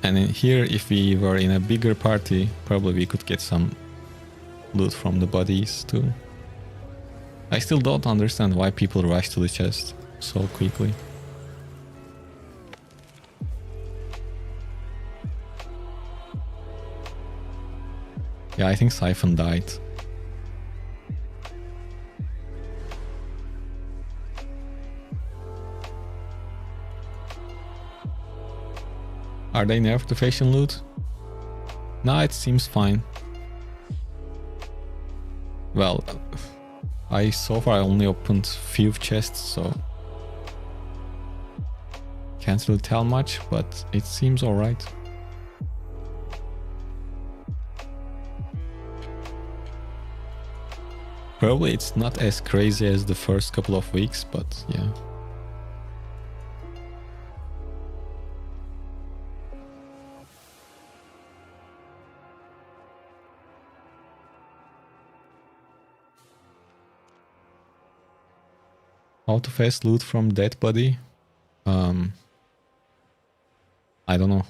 Speaker 1: And in here, if we were in a bigger party, probably we could get some loot from the bodies too. I still don't understand why people rush to the chest so quickly. Yeah, I think Siphon died. Are they nerfed the fashion loot? Nah, it seems fine. Well, so far I only opened few chests, so can't really tell much, but it seems alright. Probably it's not as crazy as the first couple of weeks, but yeah. How to fast loot from dead body? I don't know.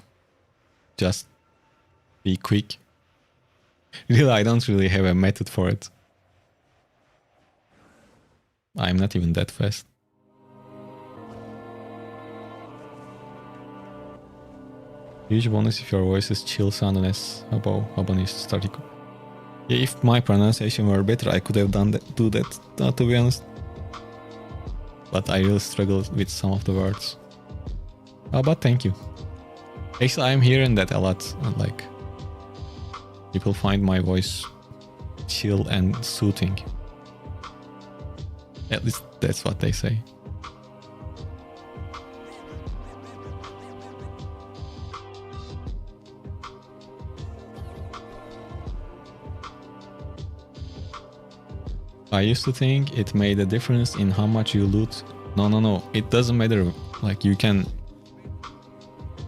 Speaker 1: Just be quick. Really, I don't really have a method for it. I'm not even that fast. Huge bonus if your voice is chill sounding as above Habanese starting. Yeah, if my pronunciation were better, I could have do that, to be honest. But I really struggled with some of the words. But thank you. Actually, I'm hearing that a lot. Like, people find my voice chill and soothing. At least that's what they say. I used to think it made a difference in how much you loot. No. It doesn't matter. Like, you can...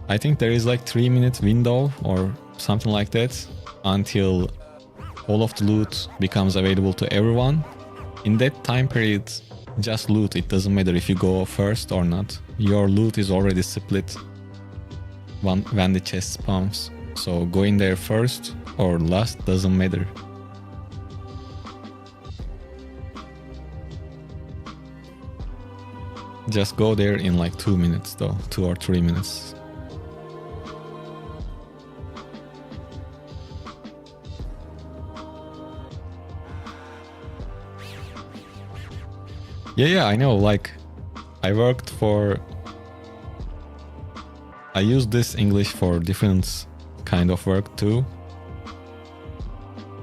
Speaker 1: I think there is like 3-minute window or something like that until all of the loot becomes available to everyone. In that time period, just loot. It doesn't matter if you go first or not. Your loot is already split when the chest spawns. So going there first or last doesn't matter. Just go there in like 2 minutes though, 2 or 3 minutes. Yeah, I know, like, I worked for I use this English for different kind of work too.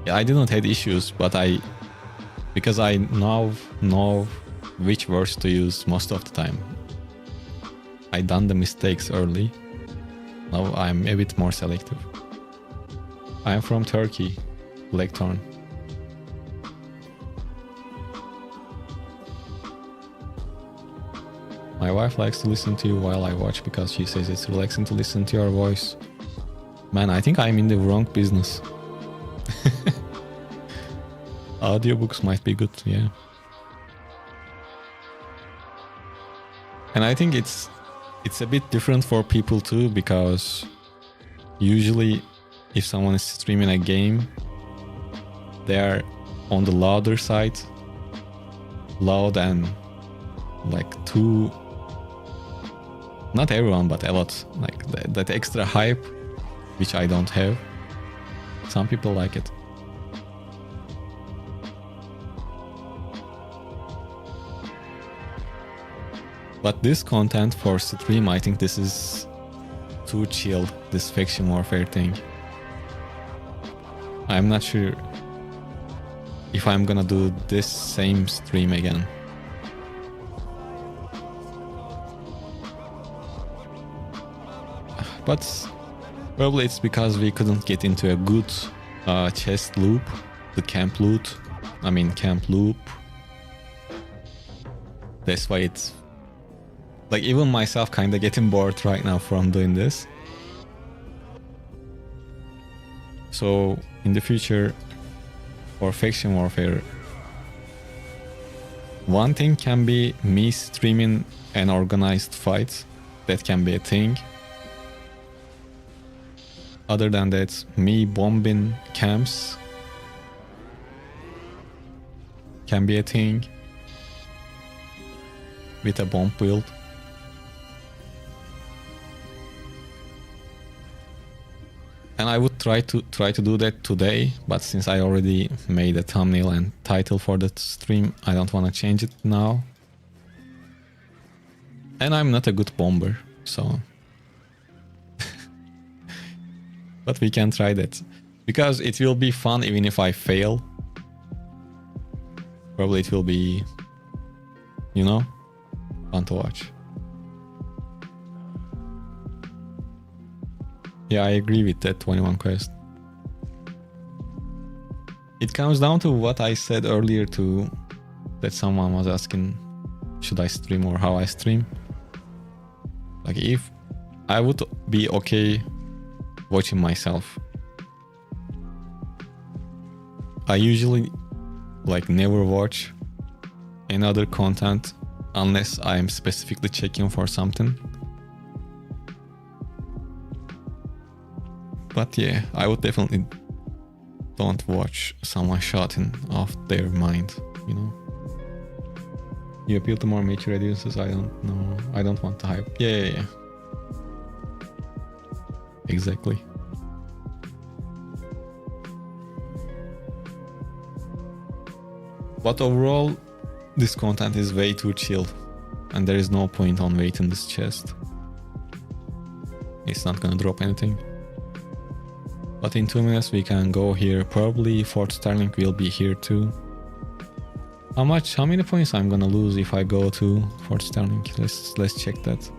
Speaker 1: Yeah, I didn't have issues, but because I now know which words to use most of the time. I done the mistakes early. Now I'm a bit more selective. I'm from Turkey, Blackthorn. My wife likes to listen to you while I watch because she says it's relaxing to listen to your voice. Man, I think I'm in the wrong business. Audiobooks might be good, yeah. And I think it's a bit different for people too, because usually if someone is streaming a game, they are on the louder side, loud and like too, not everyone, but a lot, like that extra hype, which I don't have. Some people like it. But this content for stream, I think this is too chill, this faction warfare thing. I'm not sure if I'm gonna do this same stream again. But probably it's because we couldn't get into a good chest loop, the camp loot. I mean camp loop. That's why it's like even myself kinda getting bored right now from doing this. So in the future for faction warfare, one thing can be me streaming an organized fight. That can be a thing. Other than that, me bombing camps can be a thing with a bomb build. And I would try to do that today, but since I already made a thumbnail and title for that stream, I don't want to change it now. And I'm not a good bomber, so but we can try that. Because it will be fun even if I fail. Probably it will be, you know, fun to watch. Yeah, I agree with that 21 quest. It comes down to what I said earlier too, that someone was asking, should I stream or how I stream? Like if I would be okay watching myself. I usually like never watch any other content unless I'm specifically checking for something. But yeah, I would definitely don't watch someone shouting off their mind, you know. You appeal to more mature audiences, I don't know. I don't want to hype. Yeah. Exactly. But overall, this content is way too chill. And there is no point on waiting this chest. It's not gonna drop anything. But in 2 minutes we can go here. Probably Fort Starling will be here too. How many points I'm gonna lose if I go to Fort Starling? Let's check that.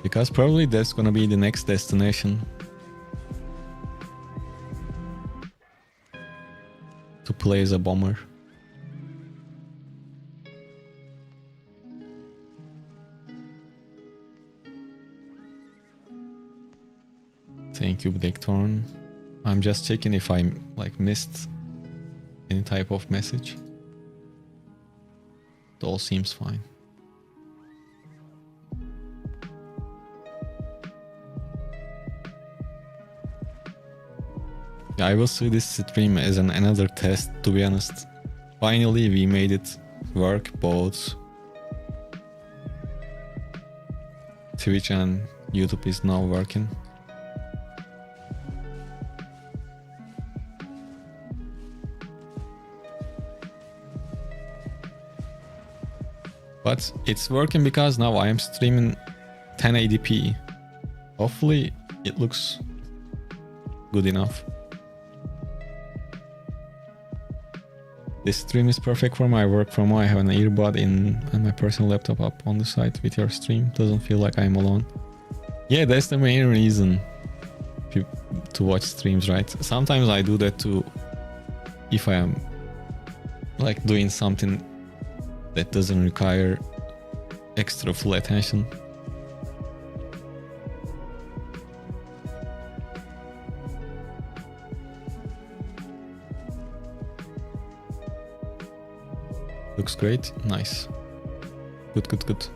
Speaker 1: Because probably that's gonna be the next destination to play as a bomber. Thank you, Blackthorn. I'm just checking if I like missed any type of message. It all seems fine. Yeah, I will see this stream as another test, to be honest. Finally, we made it work, both Twitch and YouTube is now working. But it's working because now I am streaming 1080p. Hopefully it looks good enough. This stream is perfect for my work from home. I have an earbud in and my personal laptop up on the side with your stream. Doesn't feel like I'm alone. Yeah, that's the main reason to watch streams, right? Sometimes I do that too if I am like doing something that doesn't require extra full attention. Looks great. Nice. Good, good, good.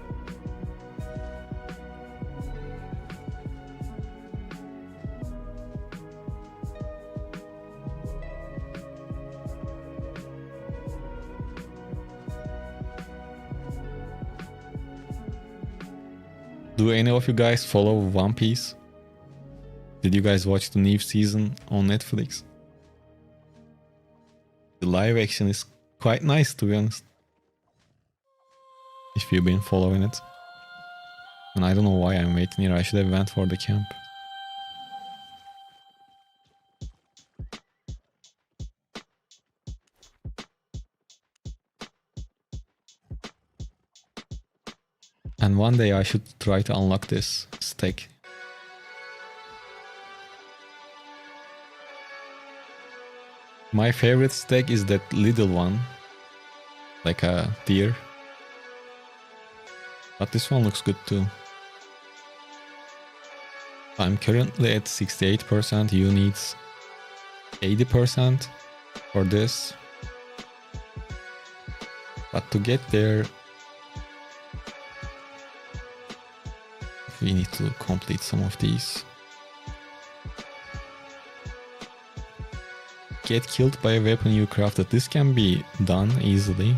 Speaker 1: Do any of you guys follow One Piece? Did you guys watch the new season on Netflix? The live action is quite nice, to be honest. If you've been following it. And I don't know why I'm waiting here. I should have went for the camp. And one day I should try to unlock this stake. My favorite stake is that little one. Like a deer. But this one looks good too. I'm currently at 68%. You need 80% for this. But to get there, we need to complete some of these. Get killed by a weapon you crafted. This can be done easily.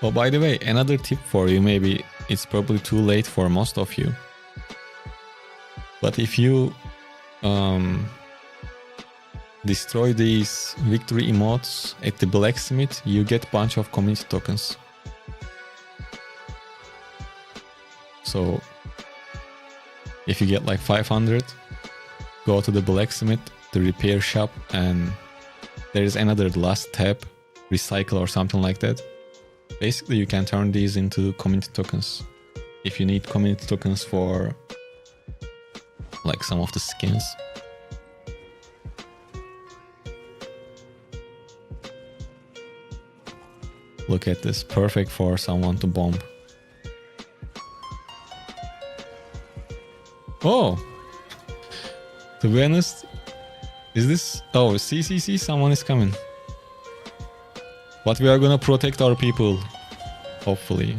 Speaker 1: Oh, by the way, another tip for you, maybe it's probably too late for most of you. But if you destroy these victory emotes at the blacksmith, you get a bunch of community tokens. So if you get like 500, go to the blacksmith, the repair shop, and there is another last tab, recycle or something like that. Basically, you can turn these into community tokens. If you need community tokens for like some of the skins. Look at this, perfect for someone to bomb. Oh! To be honest, is this... Oh, see, someone is coming. But we are gonna protect our people, hopefully.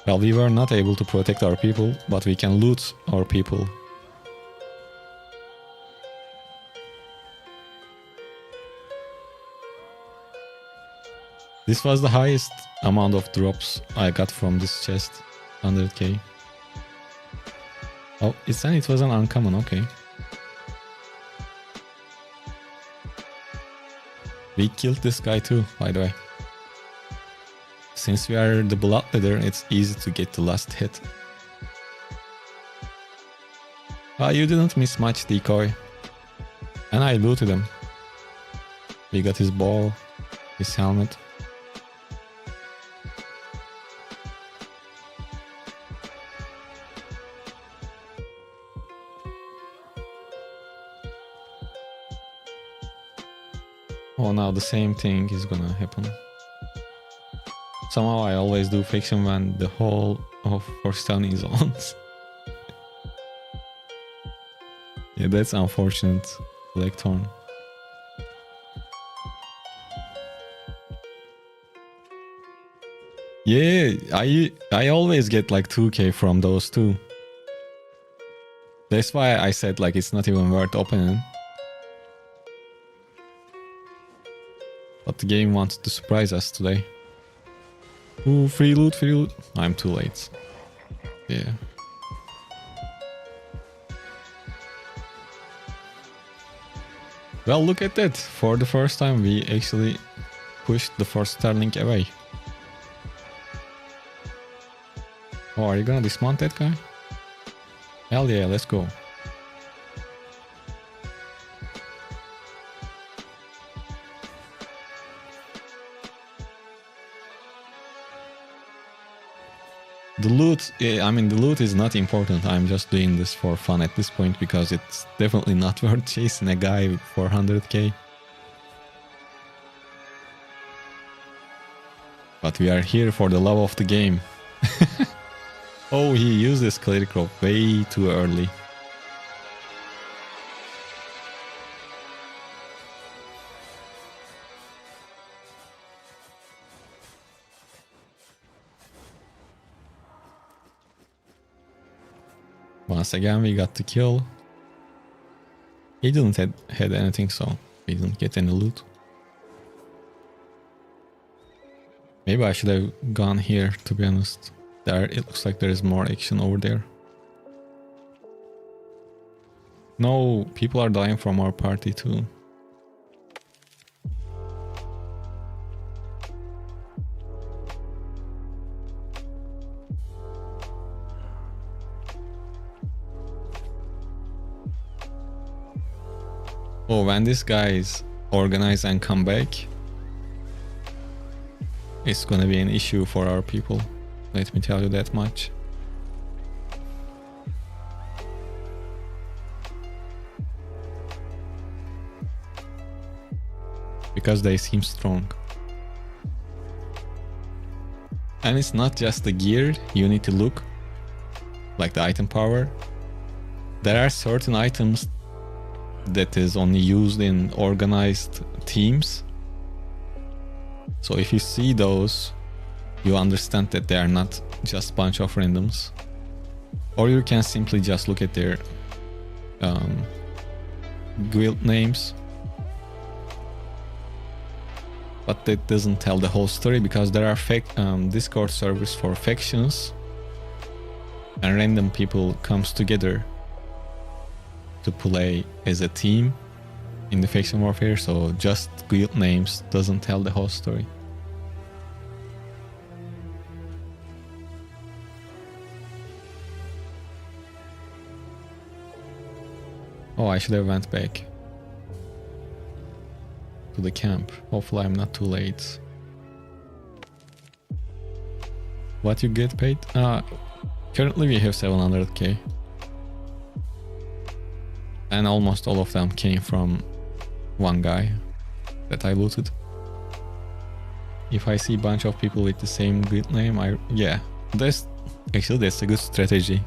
Speaker 1: Well, we were not able to protect our people, but we can loot our people. This was the highest amount of drops I got from this chest, 100k. Oh, it was an uncommon, okay. We killed this guy too, by the way. Since we are the bloodletter, it's easy to get the last hit. Ah, you didn't miss much, decoy. And I looted him. We got his ball, his helmet. Oh, now the same thing is gonna happen. Somehow I always do fiction when the whole of Forstone is on. Yeah, that's unfortunate, Blackthorn. Yeah, I always get like 2k from those two. That's why I said like it's not even worth opening. But the game wanted to surprise us today. Ooh, free loot, free loot. I'm too late. Yeah. Well, look at that. For the first time, we actually pushed the first Starlink away. Oh, are you gonna dismount that guy? Hell yeah, let's go. The loot, I mean, the loot is not important. I'm just doing this for fun at this point because it's definitely not worth chasing a guy with 400k. But we are here for the love of the game. Oh, he used this clerical way too early. Once again, we got the kill. He didn't had anything, so we didn't get any loot. Maybe I should have gone here, to be honest. There, it looks like there is more action over there. No, people are dying from our party too. Oh, when these guys organize and come back, it's gonna be an issue for our people. Let me tell you that much. Because they seem strong. And it's not just the gear you need to look, like the item power. There are certain items that is only used in organized teams. So if you see those, you understand that they are not just a bunch of randoms. Or you can simply just look at their guild names. But that doesn't tell the whole story because there are Discord servers for factions and random people comes together to play as a team in the faction warfare, so just guild names doesn't tell the whole story. Oh, I should have went back to the camp. Hopefully I'm not too late. What you get paid? Currently we have 700k. And almost all of them came from one guy that I looted. If I see a bunch of people with the same guild name, yeah, that's a good strategy.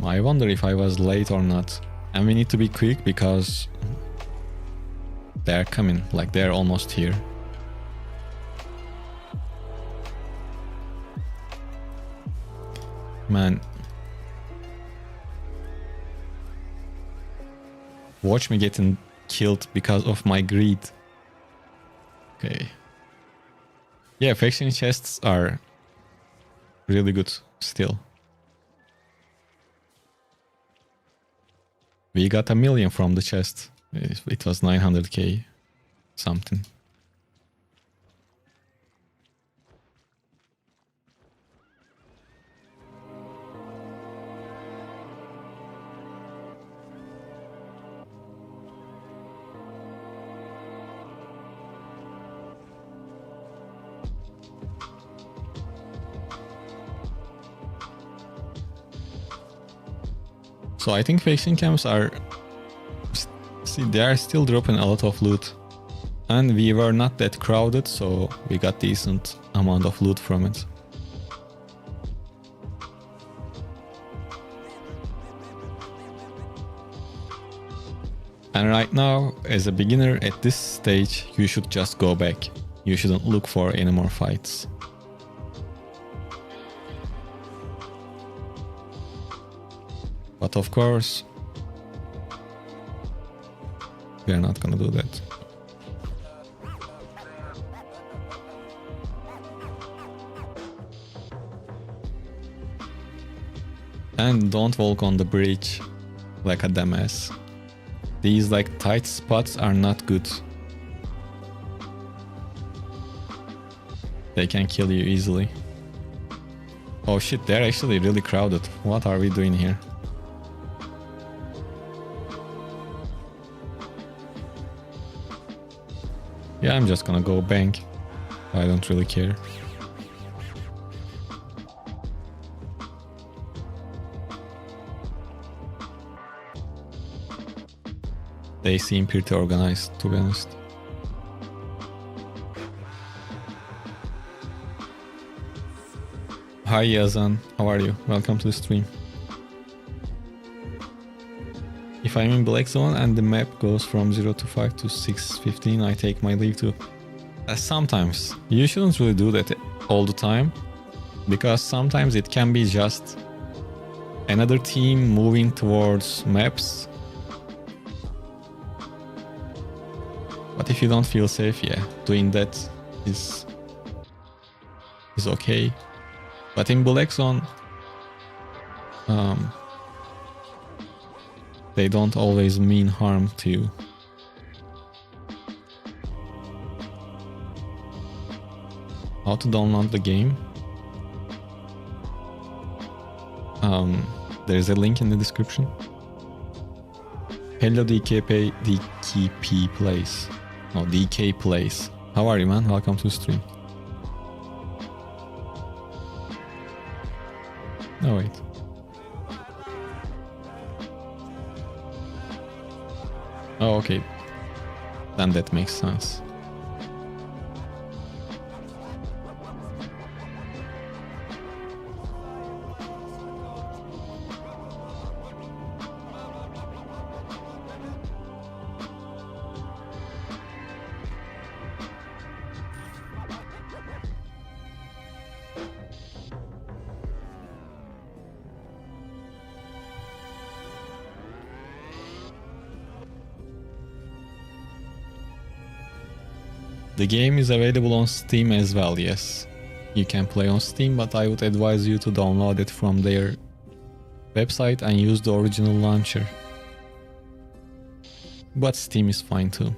Speaker 1: I wonder if I was late or not. And we need to be quick because they're coming, like they're almost here. Man. Watch me getting killed because of my greed. Okay. Yeah, faction chests are really good still. We got 1 million from the chest. It was 900k something. So I think faction camps are... See, they are still dropping a lot of loot. And we were not that crowded, so we got decent amount of loot from it. And right now, as a beginner at this stage, you should just go back. You shouldn't look for any more fights. But of course, we are not gonna do that. And don't walk on the bridge like a dumbass. These like tight spots are not good. They can kill you easily. Oh shit, they're actually really crowded. What are we doing here? Yeah, I'm just gonna go bank. I don't really care. They seem pretty organized, to be honest. Hi Yazan, how are you? Welcome to the stream. If I'm in black zone and the map goes from 0 to 5 to 6:15, I take my leave too. Sometimes. You shouldn't really do that all the time, because sometimes it can be just another team moving towards maps. But if you don't feel safe, yeah, doing that is okay. But in black zone, they don't always mean harm to you. How to download the game? There's a link in the description. Hello DKP Plays. No, DK Plays. How are you, man? Welcome to the stream. Oh, wait. Oh, okay. Then that makes sense. The game is available on Steam as well, yes. You can play on Steam, but I would advise you to download it from their website and use the original launcher. But Steam is fine too.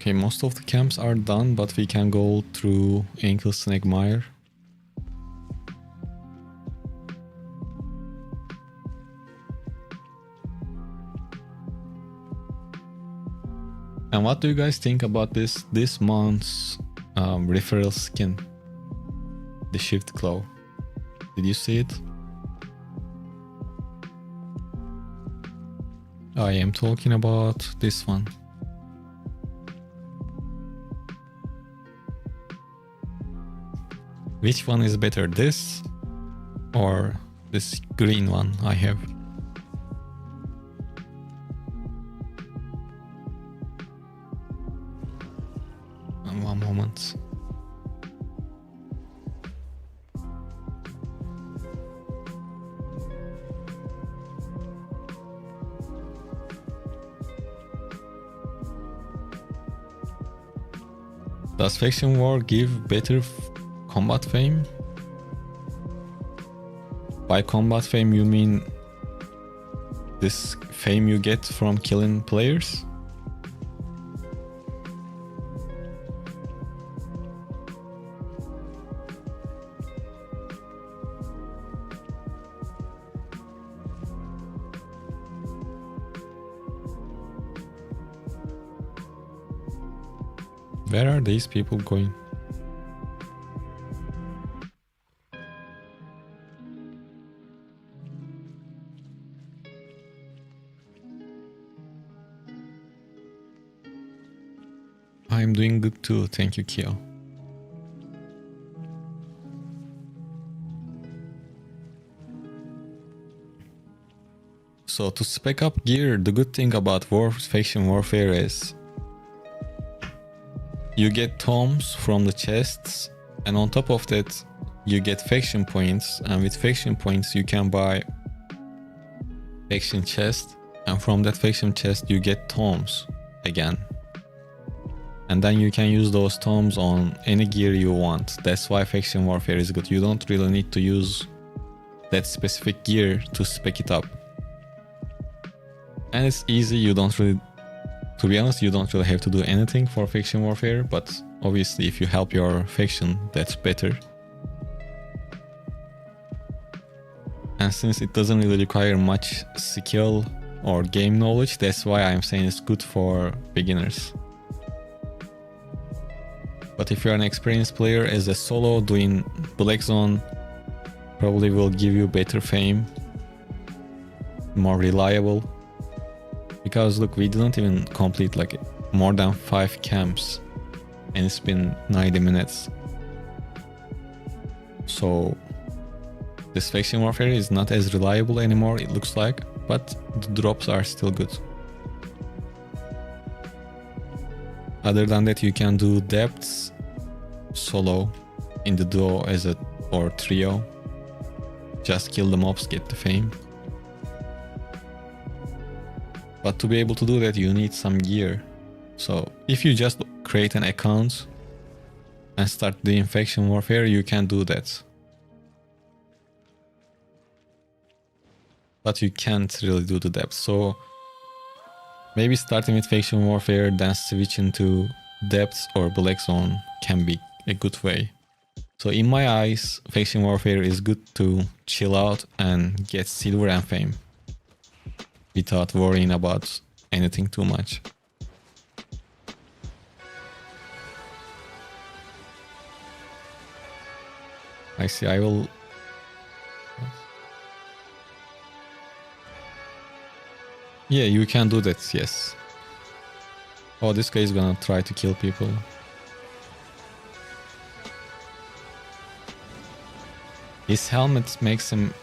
Speaker 1: Okay, most of the camps are done, but we can go through Ankle Snagmire. And what do you guys think about this month's referral skin? The Shift Claw. Did you see it? I am talking about this one. Which one is better, this or this green one I have? One moment. Does Faction War give better combat fame? By combat fame you mean this fame you get from killing players? Where are these people going? I'm doing good too, thank you, Kyo. So to spec up gear, the good thing about faction warfare is you get tomes from the chests, and on top of that you get faction points, and with faction points you can buy faction chest, and from that faction chest you get tomes again. And then you can use those tomes on any gear you want. That's why faction warfare is good. You don't really need to use that specific gear to spec it up. And it's easy, you don't really, to be honest, you don't really have to do anything for faction warfare, but obviously if you help your faction, that's better. And since it doesn't really require much skill or game knowledge, that's why I'm saying it's good for beginners. But if you're an experienced player, as a solo, doing Black Zone probably will give you better fame, more reliable. Because look, we didn't even complete like more than 5 camps and it's been 90 minutes. So this faction warfare is not as reliable anymore, it looks like, but the drops are still good. Other than that, you can do depths solo in the duo or trio. Just kill the mobs, get the fame. But to be able to do that, you need some gear. So if you just create an account and start doing faction warfare, you can do that. But you can't really do the depth. So maybe starting with faction warfare, then switching to depths or Black Zone can be a good way. So in my eyes, faction warfare is good to chill out and get silver and fame without worrying about anything too much. I see, I will... Yeah, you can do that, yes. Oh, this guy is gonna try to kill people. His helmet makes him...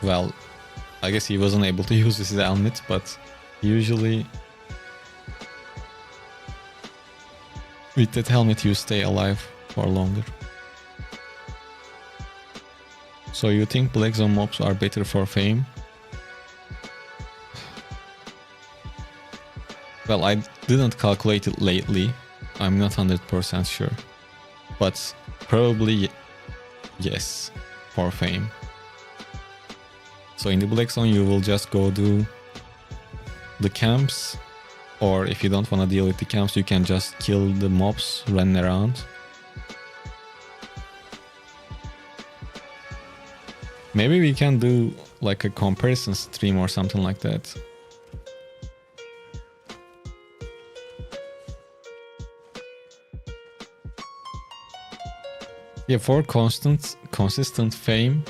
Speaker 1: Well, I guess he wasn't able to use his helmet, but usually with that helmet you stay alive for longer. So you think Black Zone mobs are better for fame? Well, I didn't calculate it lately. I'm not 100% sure. But probably yes, for fame. So in the Black Zone you will just go do the camps, or if you don't want to deal with the camps, you can just kill the mobs running around. Maybe we can do like a comparison stream or something like that. Yeah, for consistent fame,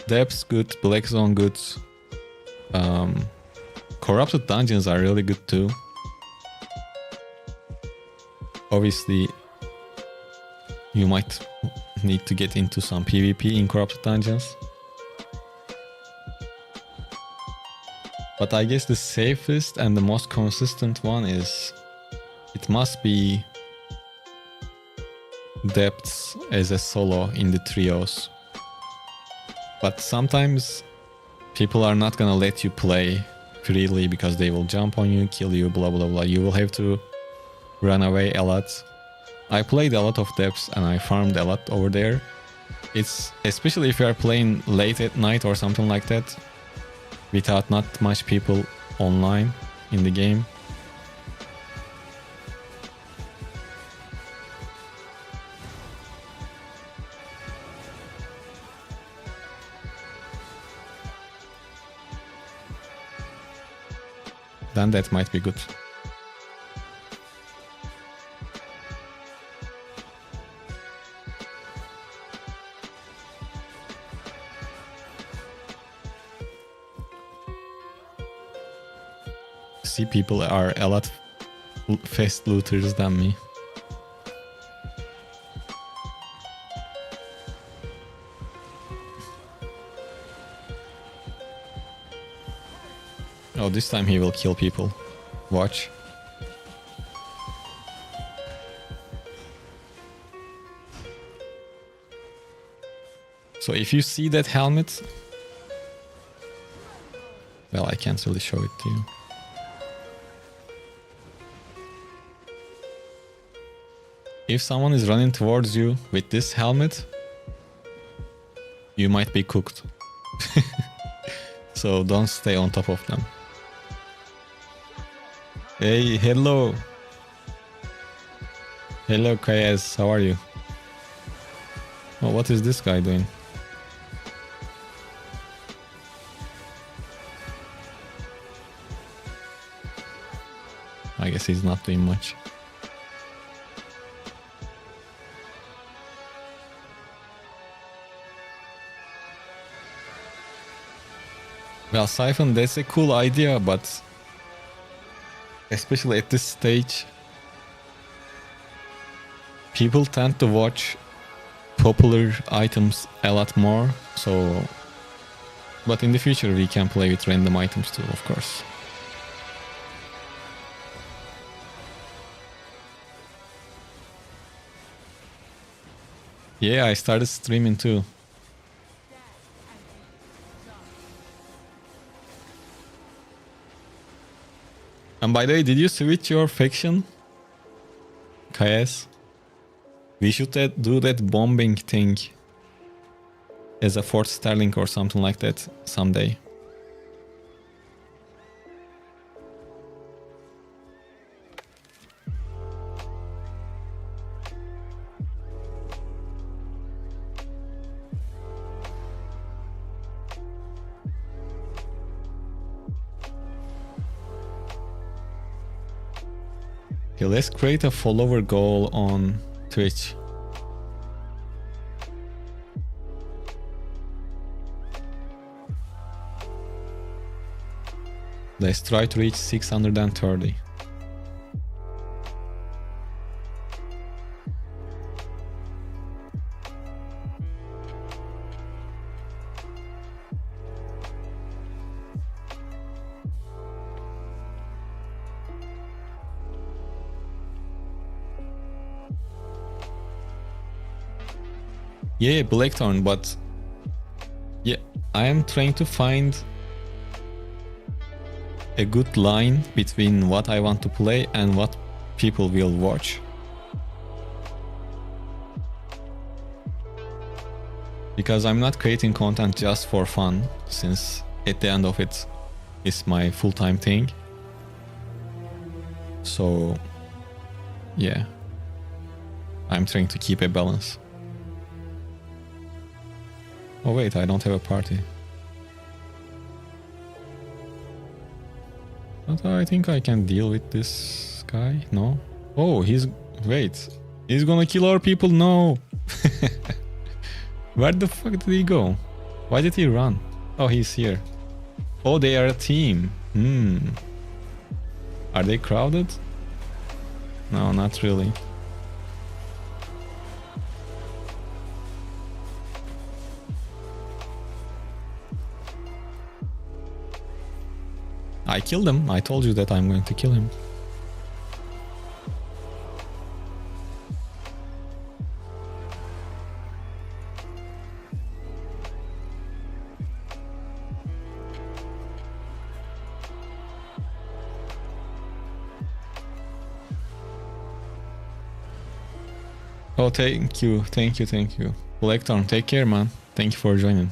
Speaker 1: depths good, Black Zone good. Corrupted dungeons are really good too. Obviously, you might need to get into some PvP in corrupted dungeons. But I guess the safest and the most consistent one is, it must be depths as a solo in the trios. But sometimes people are not gonna let you play freely because they will jump on you, kill you, blah blah blah. You will have to run away a lot. I played a lot of depths and I farmed a lot over there. It's especially if you are playing late at night or something like that, without not much people online in the game. Then that might be good. See, people are a lot fast looters than me. Oh, this time he will kill people. Watch. So if you see that helmet... Well, I can't really show it to you. If someone is running towards you with this helmet, you might be cooked. So don't stay on top of them. Hey, hello. Hello, Kayaz. How are you? Oh, what is this guy doing? I guess he's not doing much. Well, Siphon, that's a cool idea, but especially at this stage, people tend to watch popular items a lot more, so... But in the future we can play with random items too, of course. Yeah, I started streaming too. And by the way, did you switch your faction? KS? We should do that bombing thing as a Fort Sterling or something like that someday. Okay, let's create a follower goal on Twitch. Let's try to reach 630. Yeah, Blackthorn, but yeah, I am trying to find a good line between what I want to play and what people will watch. Because I'm not creating content just for fun, since at the end of it is my full-time thing. So yeah, I'm trying to keep a balance. Oh wait, I don't have a party. But I think I can deal with this guy, no? Oh, wait. He's gonna kill our people, no! Where the fuck did he go? Why did he run? Oh, he's here. Oh, they are a team. Are they crowded? No, not really. I killed him. I told you that I'm going to kill him. Oh, thank you. Thank you. Thank you. Blackthorn, take care, man. Thank you for joining.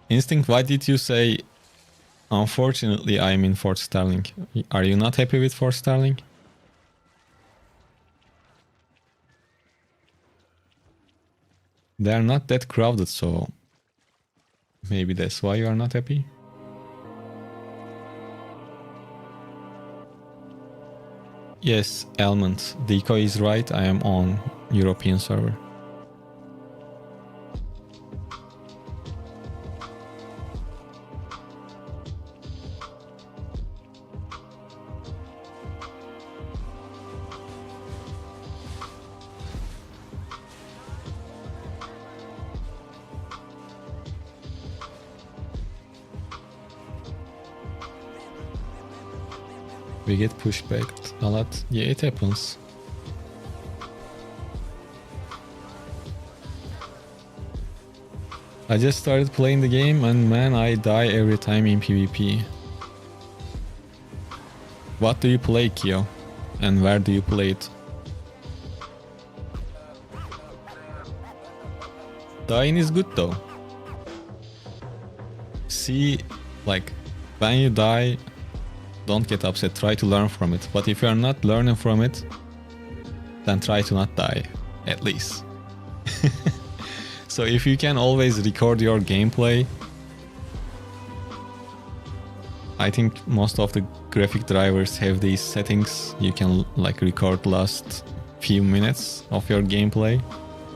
Speaker 1: Instinct, why did you say, unfortunately, I'm in Fort Sterling? Are you not happy with Fort Sterling? They're not that crowded, so maybe that's why you are not happy? Yes, Almond. Decoy is right, I am on European server. We get pushed back a lot. Yeah, it happens. I just started playing the game and man, I die every time in PvP. What do you play, Kyo? And where do you play it? Dying is good though. See, like, when you die, don't get upset, try to learn from it. But if you are not learning from it, then try to not die, at least. So if you can always record your gameplay, I think most of the graphic drivers have these settings. You can like record last few minutes of your gameplay.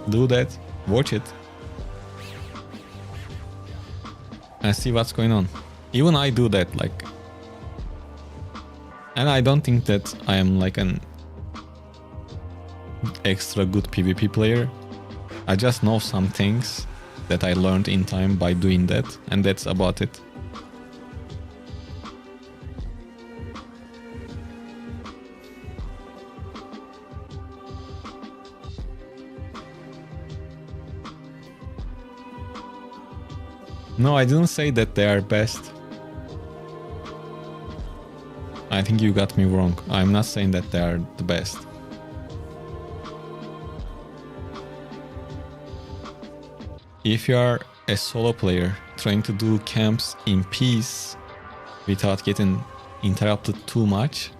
Speaker 1: Do that, watch it, and see what's going on. Even I do that, like, and I don't think that I am like an extra good PvP player. I just know some things that I learned in time by doing that, and that's about it. No, I didn't say that they are best. I think you got me wrong. I'm not saying that they are the best. If you are a solo player trying to do camps in peace without getting interrupted too much,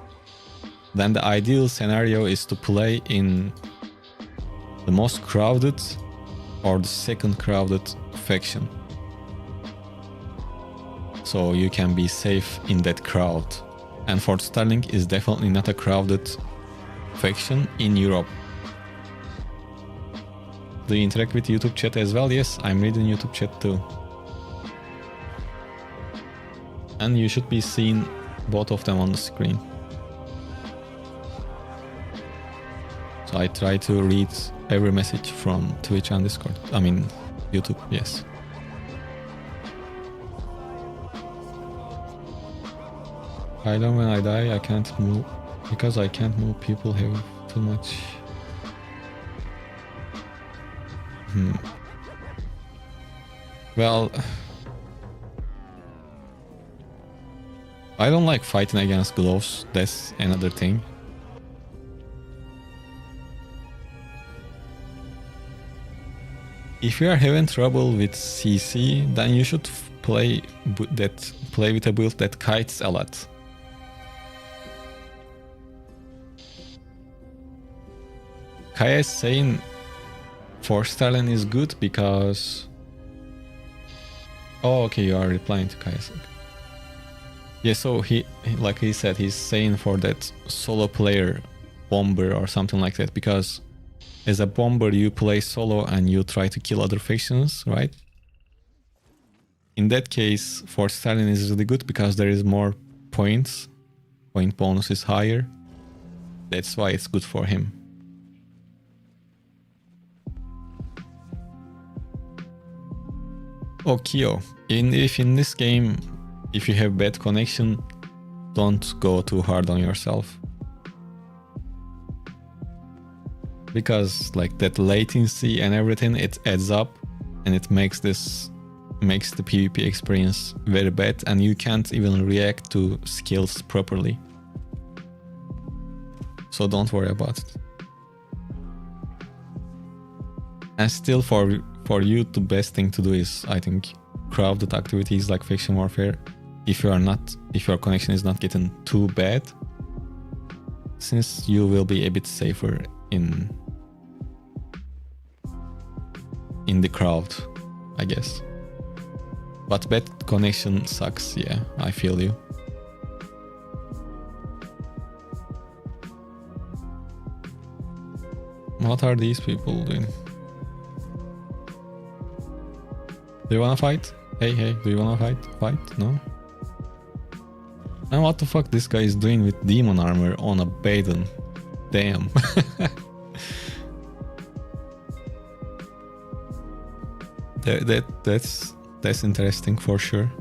Speaker 1: then the ideal scenario is to play in the most crowded or the second crowded faction. So you can be safe in that crowd. And Fort Starling is definitely not a crowded faction in Europe. Do you interact with YouTube chat as well? Yes, I'm reading YouTube chat too. And you should be seeing both of them on the screen. So I try to read every message from Twitch and Discord. I mean, YouTube, yes. I know when I die, I can't move. Because I can't move, people have too much. Well, I don't like fighting against gloves. That's another thing. If you are having trouble with CC, then you should play with a build that kites a lot. Kaya is saying for Starlin is good because... Oh, okay, you are replying to Kaya. Yeah, so he, like he said, he's saying for that solo player bomber or something like that, because as a bomber you play solo and you try to kill other factions, right? In that case, for Starlin is really good because there is more points. Point bonus is higher. That's why it's good for him. Oh, Kyo, if in this game, if you have bad connection, don't go too hard on yourself. Because like that latency and everything, it adds up and it makes the PvP experience very bad and you can't even react to skills properly. So don't worry about it. And still for you, the best thing to do is, I think, crowded activities like faction warfare. If your connection is not getting too bad, since you will be a bit safer in the crowd, I guess. But bad connection sucks, yeah, I feel you. What are these people doing? Do you wanna fight? Hey, do you wanna fight? Fight? No? And what the fuck this guy is doing with demon armor on a Baden? Damn. That's interesting for sure.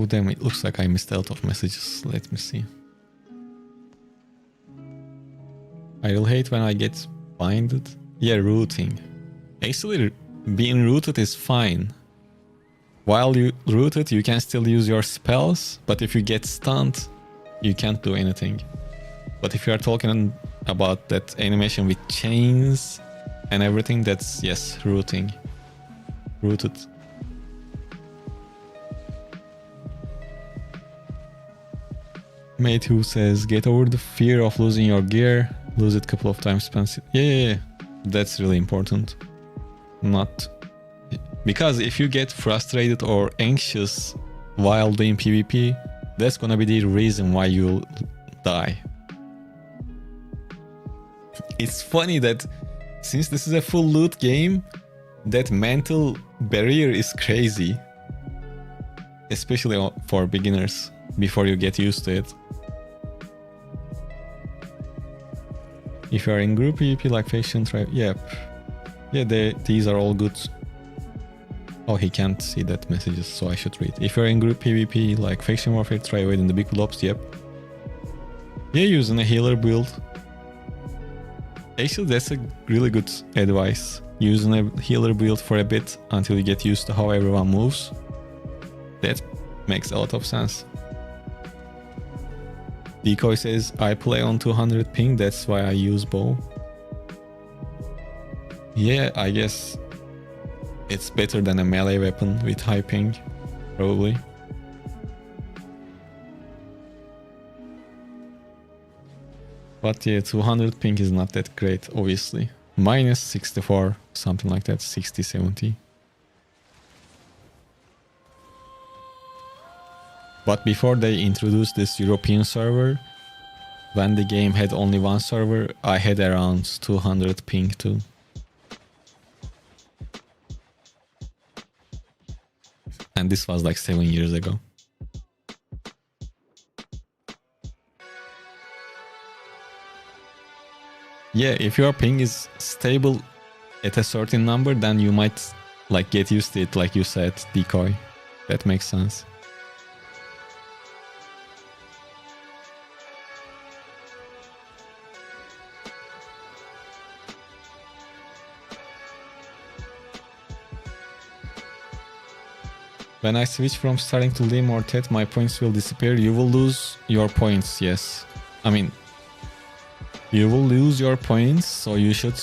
Speaker 1: Oh damn, it looks like I missed a lot of messages. Let me see. I will hate when I get binded. Yeah, rooting. Actually, being rooted is fine. While you rooted, you can still use your spells, but if you get stunned, you can't do anything. But if you are talking about that animation with chains and everything, that's, yes, rooting. Rooted. Mate who says, get over the fear of losing your gear. Lose it a couple of times. Yeah. That's really important. Not... Because if you get frustrated or anxious while doing PvP, that's gonna be the reason why you'll die. It's funny that since this is a full loot game, that mental barrier is crazy. Especially for beginners, before you get used to it. If you are in group PvP like faction, try... Yeah, these are all good. Oh, he can't see that messages, so I should read. If you're in group PvP like faction warfare, try avoiding the big blobs. Yep. Yeah, using a healer build. Actually, that's a really good advice. Using a healer build for a bit until you get used to how everyone moves. That makes a lot of sense. Decoy says, I play on 200 ping, that's why I use bow. Yeah, I guess it's better than a melee weapon with high ping, probably. But yeah, 200 ping is not that great, obviously. Minus 64, something like that, 60, 70. But before they introduced this European server, when the game had only one server, I had around 200 ping too. And this was like 7 years ago. Yeah, if your ping is stable at a certain number, then you might like get used to it, like you said, Decoy. That makes sense. When I switch from starting to Lim or Tet, my points will disappear. You will lose your points, yes. I mean, you will lose your points, so you should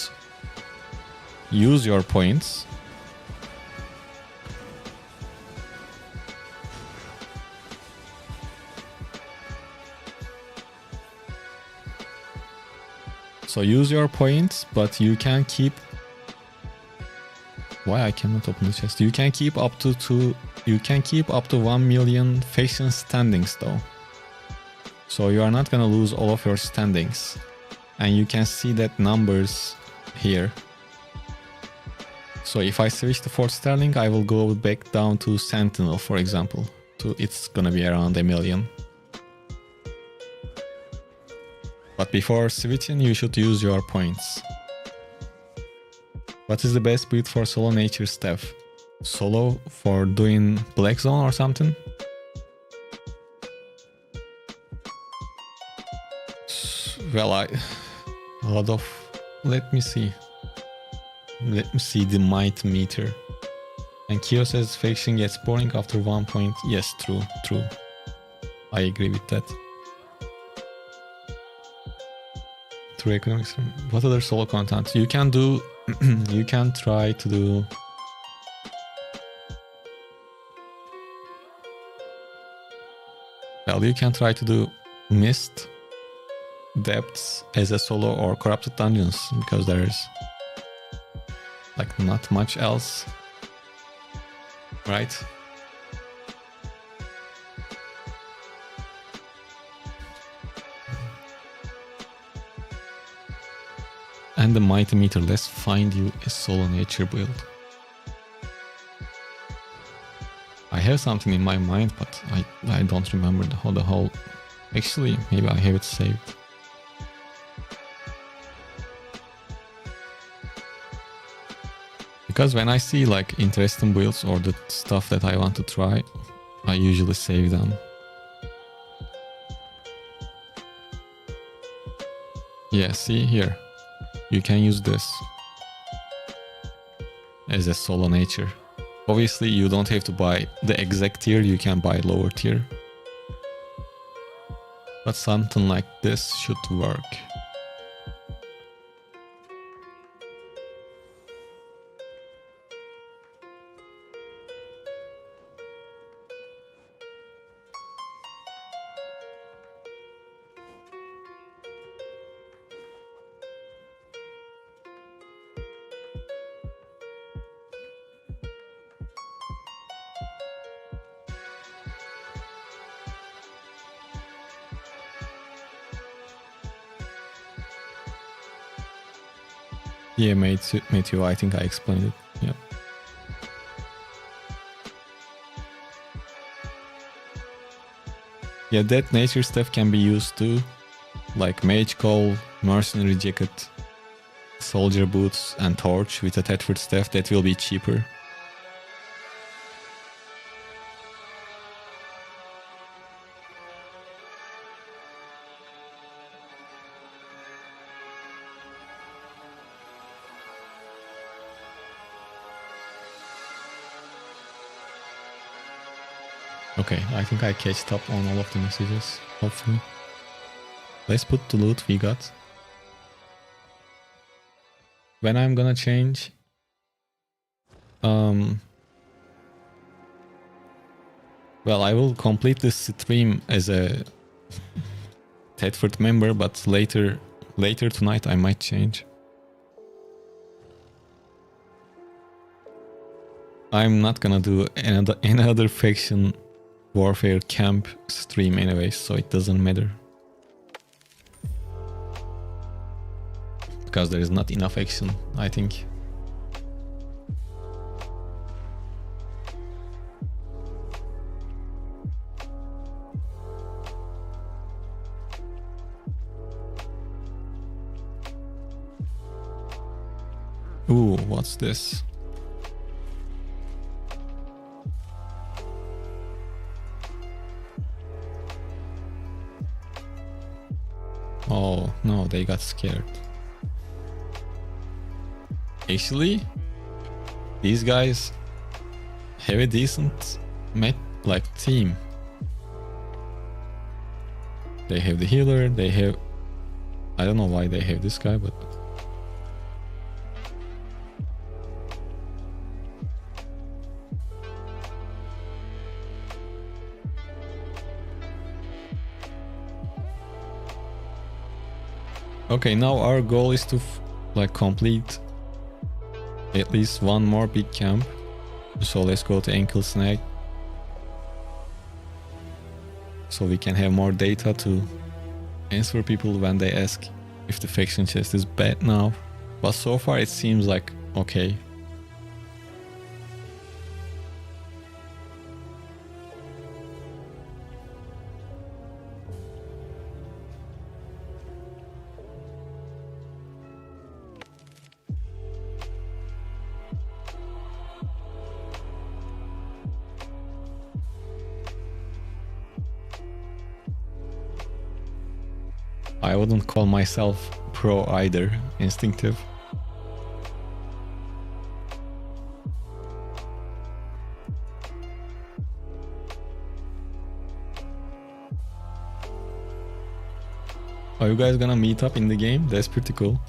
Speaker 1: use your points. So use your points, but you can keep... Why I cannot open the chest? You can keep up to 1 million faction standings though. So you are not gonna lose all of your standings. And you can see that numbers here. So if I switch to Fort Sterling, I will go back down to Sentinel, for example. It's gonna be around 1 million. But before switching, you should use your points. What is the best build for solo nature staff? Solo for doing Black Zone or something? Well, a lot of... Let me see the might meter. And Kyo says faction gets boring after 1 point. Yes, true. I agree with that. True economics. What other solo content? You can do... you can try to do... Well, you can try to do Mist, Depths as a solo or Corrupted Dungeons, because there's like not much else, right? And the mighty meter, let's find you a solo nature build. I have something in my mind, but I don't remember the whole... Actually, maybe I have it saved. Because when I see like interesting builds or the stuff that I want to try, I usually save them. Yeah, see here. You can use this as a solo nature. Obviously, you don't have to buy the exact tier, you can buy lower tier. But something like this should work. Yeah, Matthew, I think I explained it. Yeah. Yeah, that nature stuff can be used too. Like Mage Call, Mercenary Jacket, Soldier Boots, and Torch with a Thetford staff. That will be cheaper. Okay, I think I catched up on all of the messages, hopefully. Let's put the loot we got. When I'm gonna change... Well, I will complete this stream as a Thetford member, but later tonight I might change. I'm not gonna do another faction warfare camp stream anyway, so it doesn't matter. Because there is not enough action, I think. Ooh, what's this? Oh, no, they got scared. Actually, these guys have a decent team. They have the healer, they have... I don't know why they have this guy, but... Okay, now our goal is to complete at least one more big camp. So let's go to Ankle Snag. So we can have more data to answer people when they ask if the faction chest is bad now. But so far it seems like okay. I wouldn't call myself pro either, instinctive. Are you guys gonna meet up in the game? That's pretty cool.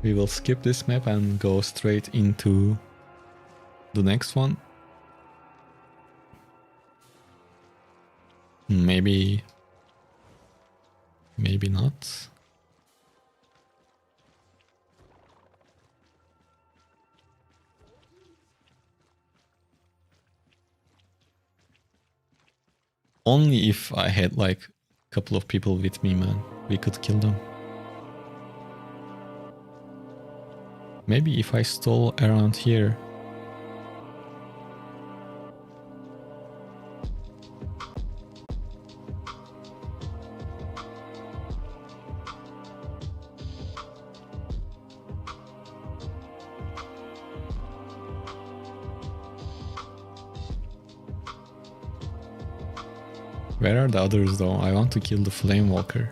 Speaker 1: We will skip this map and go straight into the next one. Maybe not. Only if I had a couple of people with me, man. We could kill them. Maybe if I stole around here. Where are the others though? I want to kill the Flame Walker.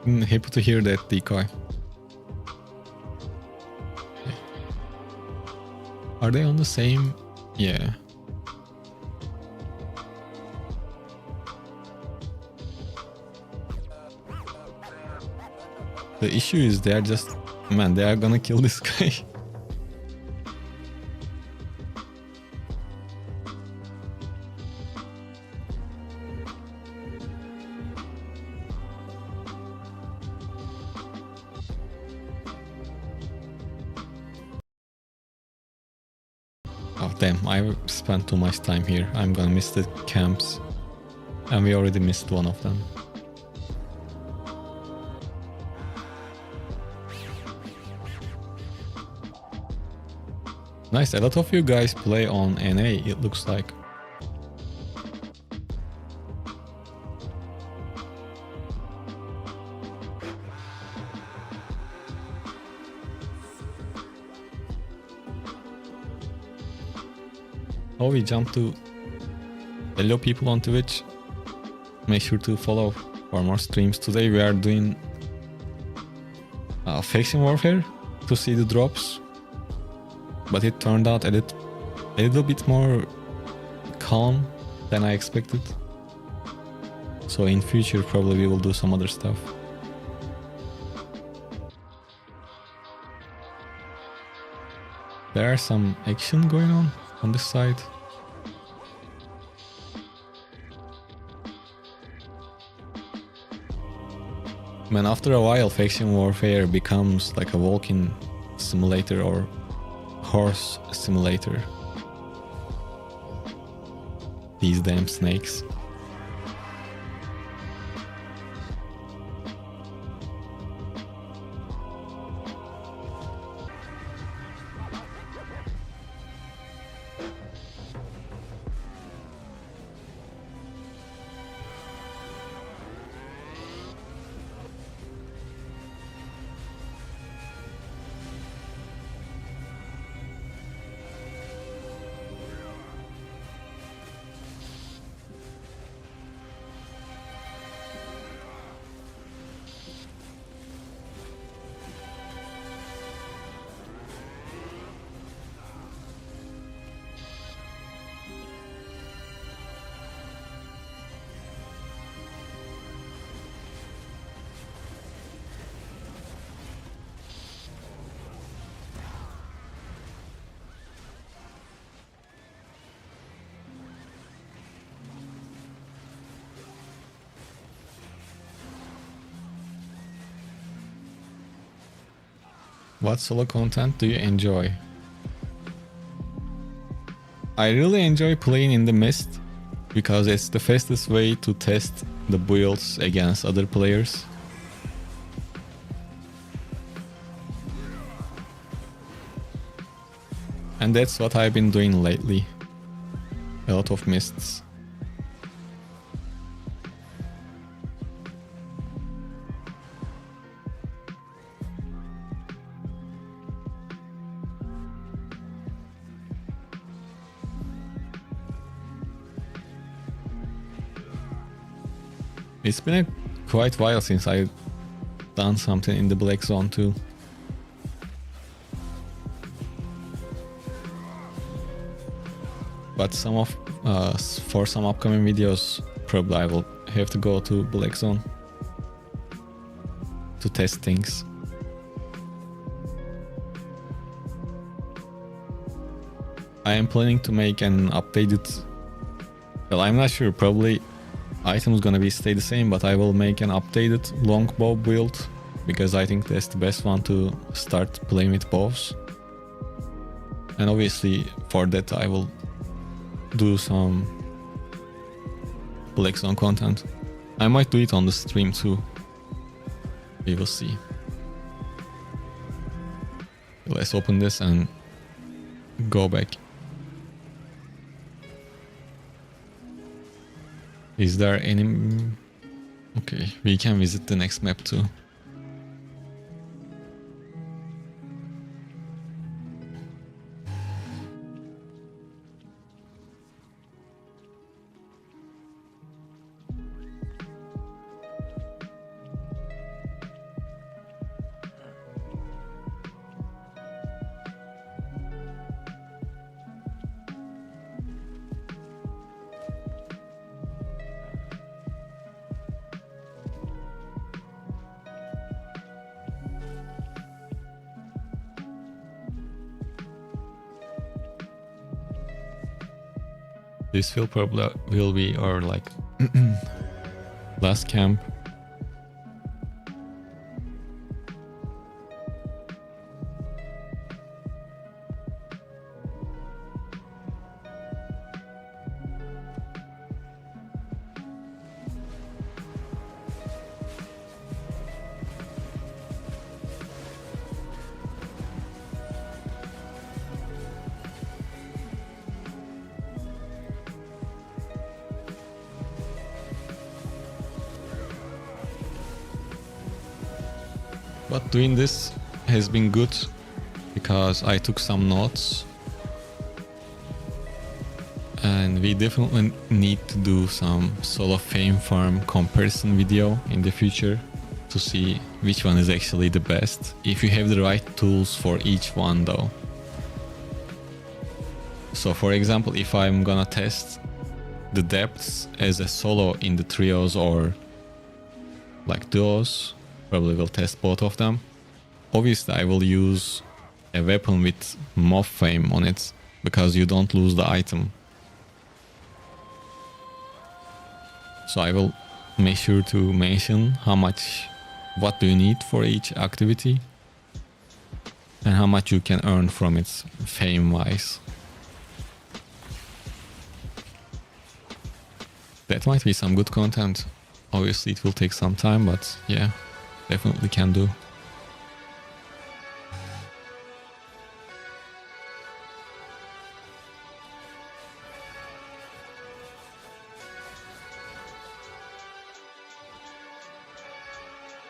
Speaker 1: Happy to hear that, decoy. Okay. Are they on the same? Yeah. The issue is they are just... Man, they are gonna kill this guy. Oh damn, I spent too much time here. I'm gonna miss the camps. And we already missed one of them. Nice, a lot of you guys play on NA, it looks like. Oh, we jumped to... Hello people on Twitch. Make sure to follow for more streams. Today we are doing faction warfare to see the drops. But it turned out a little bit more calm than I expected. So in future probably we will do some other stuff. There are some action going on this side. Man, after a while faction warfare becomes like a walking simulator or horse simulator. These damn snakes. What solo content do you enjoy? I really enjoy playing in the mist because it's the fastest way to test the builds against other players. And that's what I've been doing lately. A lot of mists. It's been a quite while since I've done something in the black zone too. But for some upcoming videos, probably I will have to go to black zone to test things. I am planning to make an updated... Well, I'm not sure, probably items gonna stay the same, but I will make an updated longbow build because I think that's the best one to start playing with bows. And obviously for that I will do some black zone content. I might do it on the stream too. We will see. Let's open this and go back. Is there any... Okay, we can visit the next map too. This will probably will be our like last camp. But doing this has been good because I took some notes, and we definitely need to do some solo fame farm comparison video in the future to see which one is actually the best, if you have the right tools for each one though. So for example, if I'm gonna test the depths as a solo in the trios or like duos, probably will test both of them. Obviously I will use a weapon with mob fame on it because you don't lose the item. So I will make sure to mention what do you need for each activity and how much you can earn from it fame wise. That might be some good content. Obviously it will take some time, but yeah, definitely can do.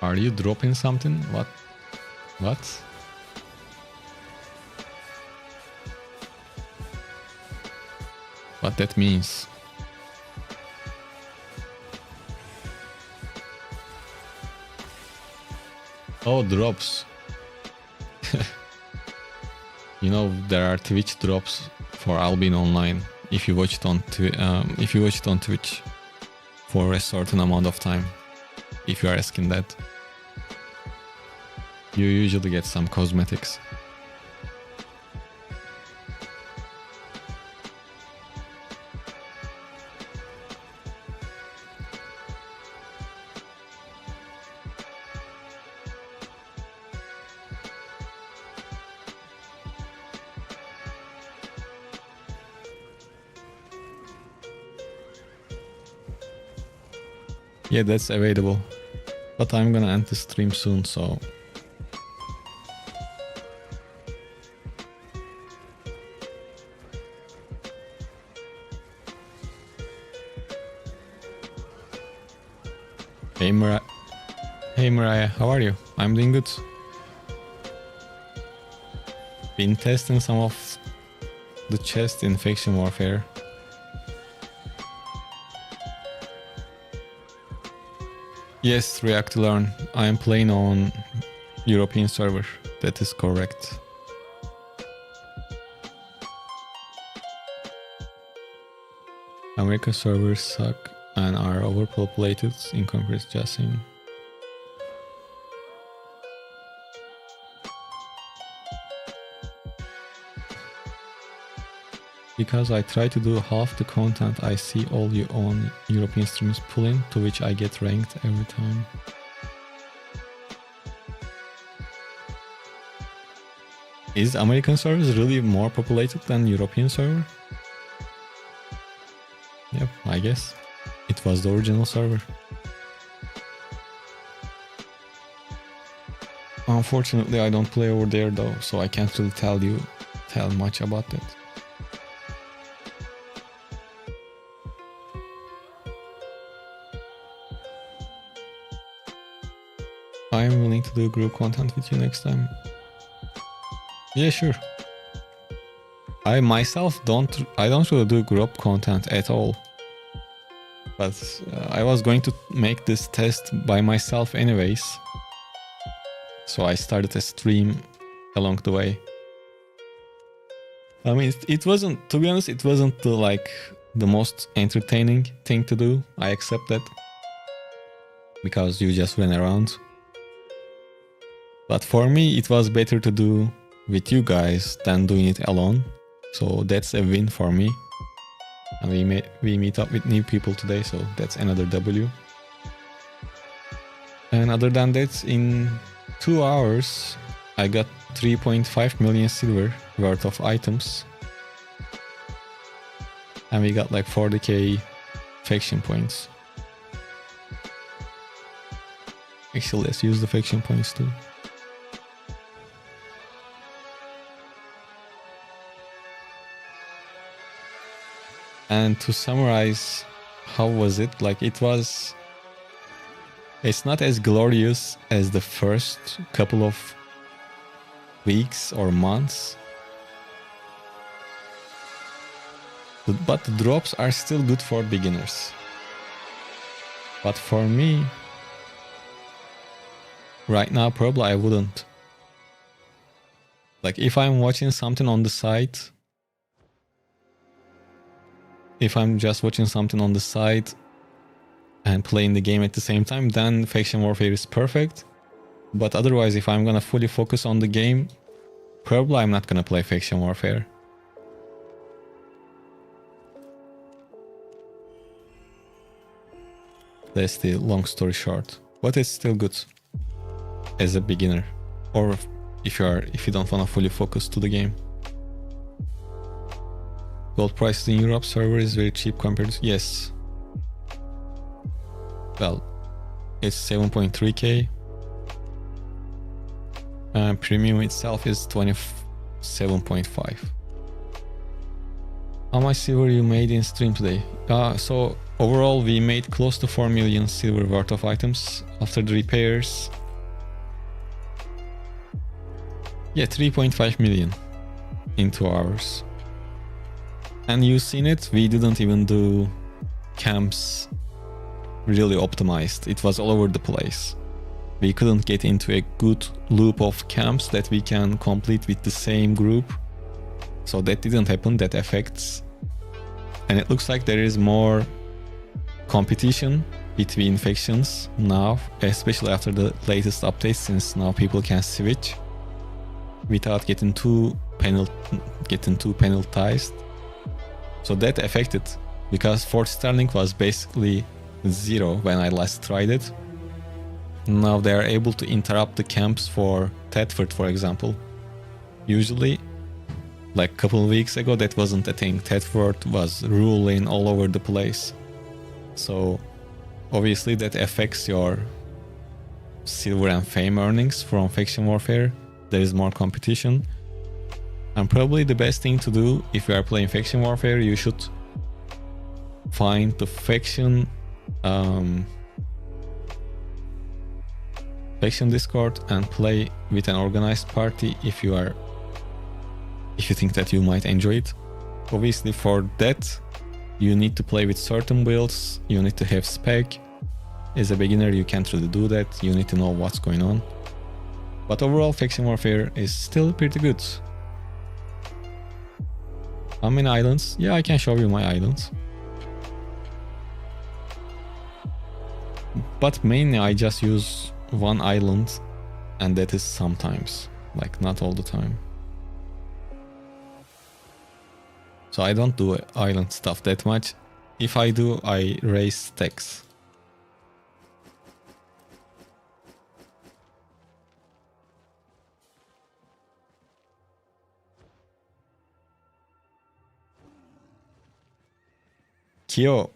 Speaker 1: Are you dropping something? What? What that means? Oh, drops. You know, there are Twitch drops for Albion online if you watch it on Twitch for a certain amount of time. If you are asking that, you usually get some cosmetics. Yeah, that's available. But I'm gonna end the stream soon, so... Hey Mariah, how are you? I'm doing good. Been testing some of the chest in Faction Warfare. Yes, React to Learn. I am playing on European server. That is correct. American servers suck and are overpopulated in comparison to Justin. Because I try to do half the content I see all you on European streams pulling, to which I get ranked every time. Is American servers really more populated than European server? Yep, I guess. It was the original server. Unfortunately, I don't play over there though, so I can't really tell much about that. I am willing to do group content with you next time. Yeah, sure. I myself don't really do group content at all. But I was going to make this test by myself anyways. So I started a stream along the way. I mean, it wasn't, to be honest, it wasn't the most entertaining thing to do. I accept that. Because you just ran around. But for me, it was better to do with you guys than doing it alone. So that's a win for me. And we meet up with new people today, so that's another W. And other than that, in 2 hours, I got 3.5 million silver worth of items. And we got like 40k faction points. Actually, let's use the faction points too. And to summarize, how was it? Like, it's not as glorious as the first couple of weeks or months. But the drops are still good for beginners. But for me, right now, probably I wouldn't. Like, if I'm watching something on the side, if I'm just watching something on the side and playing the game at the same time, then Faction Warfare is perfect. But otherwise, if I'm gonna fully focus on the game, probably I'm not gonna play Faction Warfare. That's the long story short. But it's still good as a beginner, or if you don't wanna fully focus to the game. Gold prices in Europe server is very cheap compared to... Yes. Well, it's 7.3k. Premium itself is 27.5. How much silver you made in stream today? So overall we made close to 4 million silver worth of items after the repairs. Yeah, 3.5 million in 2 hours. And you've seen it, we didn't even do camps really optimized. It was all over the place. We couldn't get into a good loop of camps that we can complete with the same group. So that didn't happen, that affects. And it looks like there is more competition between factions now, especially after the latest update, since now people can switch without getting too penalized. So that affected, because Fort Sterling was basically 0 when I last tried it. Now they are able to interrupt the camps for Thetford, for example. Usually, like a couple of weeks ago, that wasn't a thing. Thetford was ruling all over the place. So obviously that affects your silver and fame earnings from Faction Warfare. There is more competition. And probably the best thing to do if you are playing Faction Warfare, you should find the faction Discord and play with an organized party if you think that you might enjoy it. Obviously for that you need to play with certain builds, you need to have spec. As a beginner you can't really do that, you need to know what's going on. But overall Faction Warfare is still pretty good. How many islands? Yeah, I can show you my islands. But mainly I just use one island, and that is sometimes, like not all the time. So I don't do island stuff that much. If I do, I raise stacks. Kyo,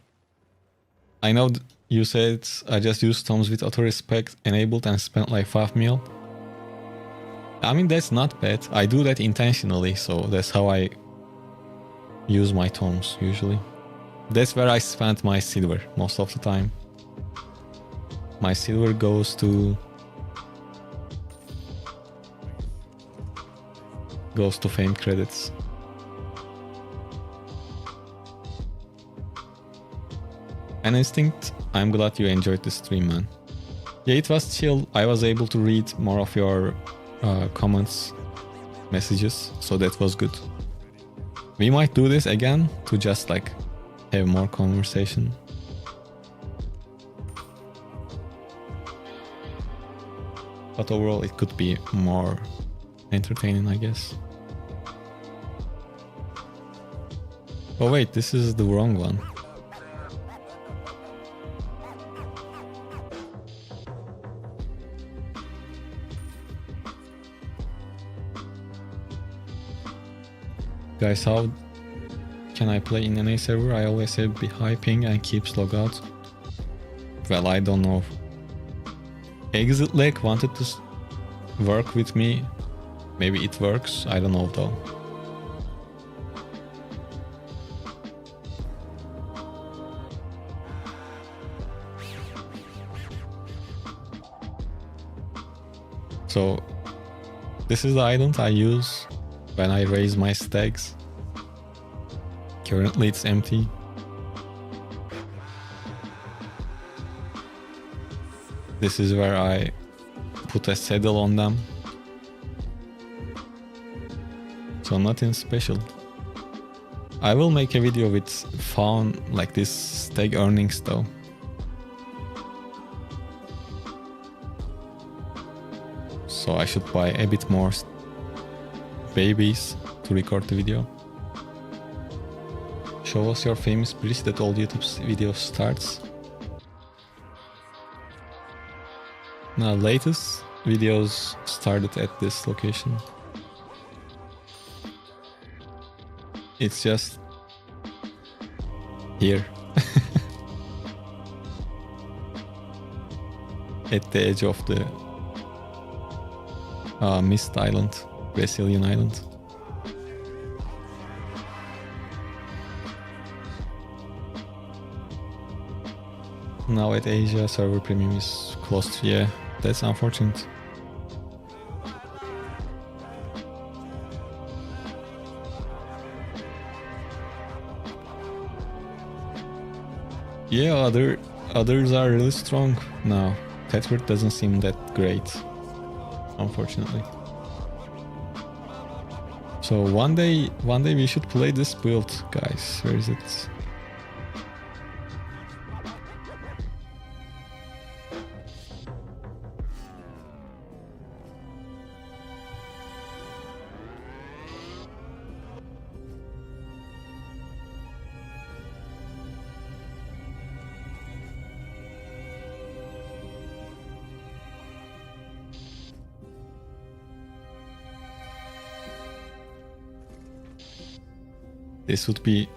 Speaker 1: I know you said I just used tomes with auto respect enabled and spent like 5 mil. I mean, that's not bad. I do that intentionally, so that's how I use my tomes usually. That's where I spend my silver most of the time. My silver goes to fame credits. And Instinct, I'm glad you enjoyed the stream, man. Yeah, it was chill. I was able to read more of your comments, messages, so that was good. We might do this again to just like have more conversation. But overall it could be more entertaining, I guess. Oh wait, this is the wrong one. Guys, how can I play in NA server? I always have high ping and keeps logout. Well, I don't know. Exit leg wanted to work with me. Maybe it works. I don't know though. So this is the item I use when I raise my stacks. Currently it's empty. This is where I put a saddle on them. So nothing special. I will make a video with fawn like this stag earnings though. So I should buy a bit more babies to record the video. Show us your famous bridge that all YouTube's video starts. Now latest videos started at this location. It's just here. At the edge of the Mist Island, Brazilian Island. Now at Asia, server premium is closed. Yeah, that's unfortunate. Yeah, others are really strong now. Tetford doesn't seem that great, unfortunately. So one day we should play this build, guys. Where is it? This would be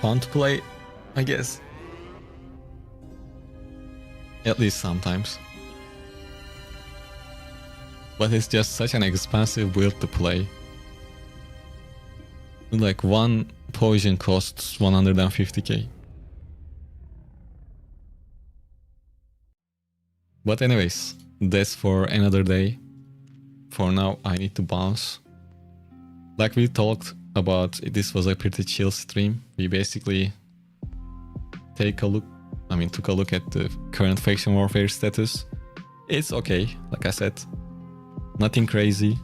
Speaker 1: fun to play, I guess. At least sometimes. But it's just such an expensive build to play. Like one poison costs 150k. But anyways, that's for another day. For now, I need to bounce. Like we talked about, this was a pretty chill stream. We basically took a look at the current faction warfare status. It's okay, like I said, nothing crazy.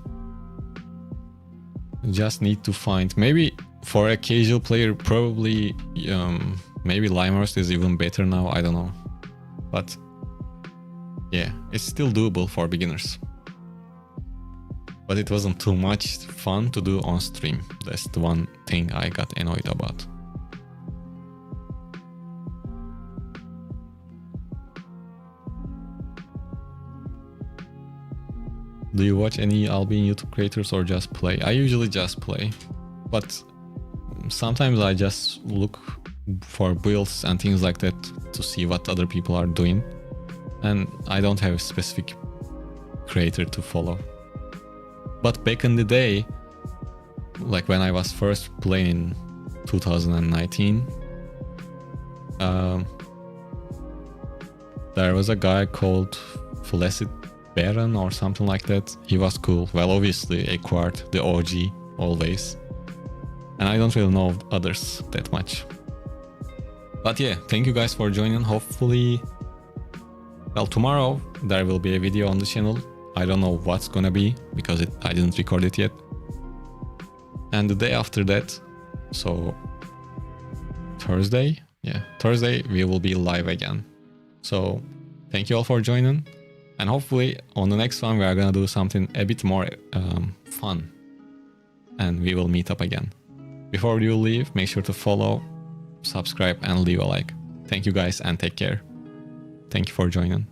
Speaker 1: Just need to find, maybe for a casual player, probably maybe Limehurst is even better now, I don't know. But yeah, it's still doable for beginners. But it wasn't too much fun to do on stream. That's the one thing I got annoyed about. Do you watch any Albion YouTube creators or just play? I usually just play, but sometimes I just look for builds and things like that to see what other people are doing. And I don't have a specific creator to follow. But back in the day, like when I was first playing in 2019, there was a guy called Flaccid Baron or something like that. He was cool. Well, obviously Acquired, the OG, always. And I don't really know others that much. But yeah, thank you guys for joining. Hopefully, well, tomorrow there will be a video on the channel. I don't know what's gonna be because I didn't record it yet. And the day after that, so Thursday, yeah, Thursday we will be live again. So thank you all for joining, and hopefully on the next one we are gonna do something a bit more fun, and we will meet up again. Before you leave, make sure to follow, subscribe, and leave a like. Thank you guys and take care. Thank you for joining.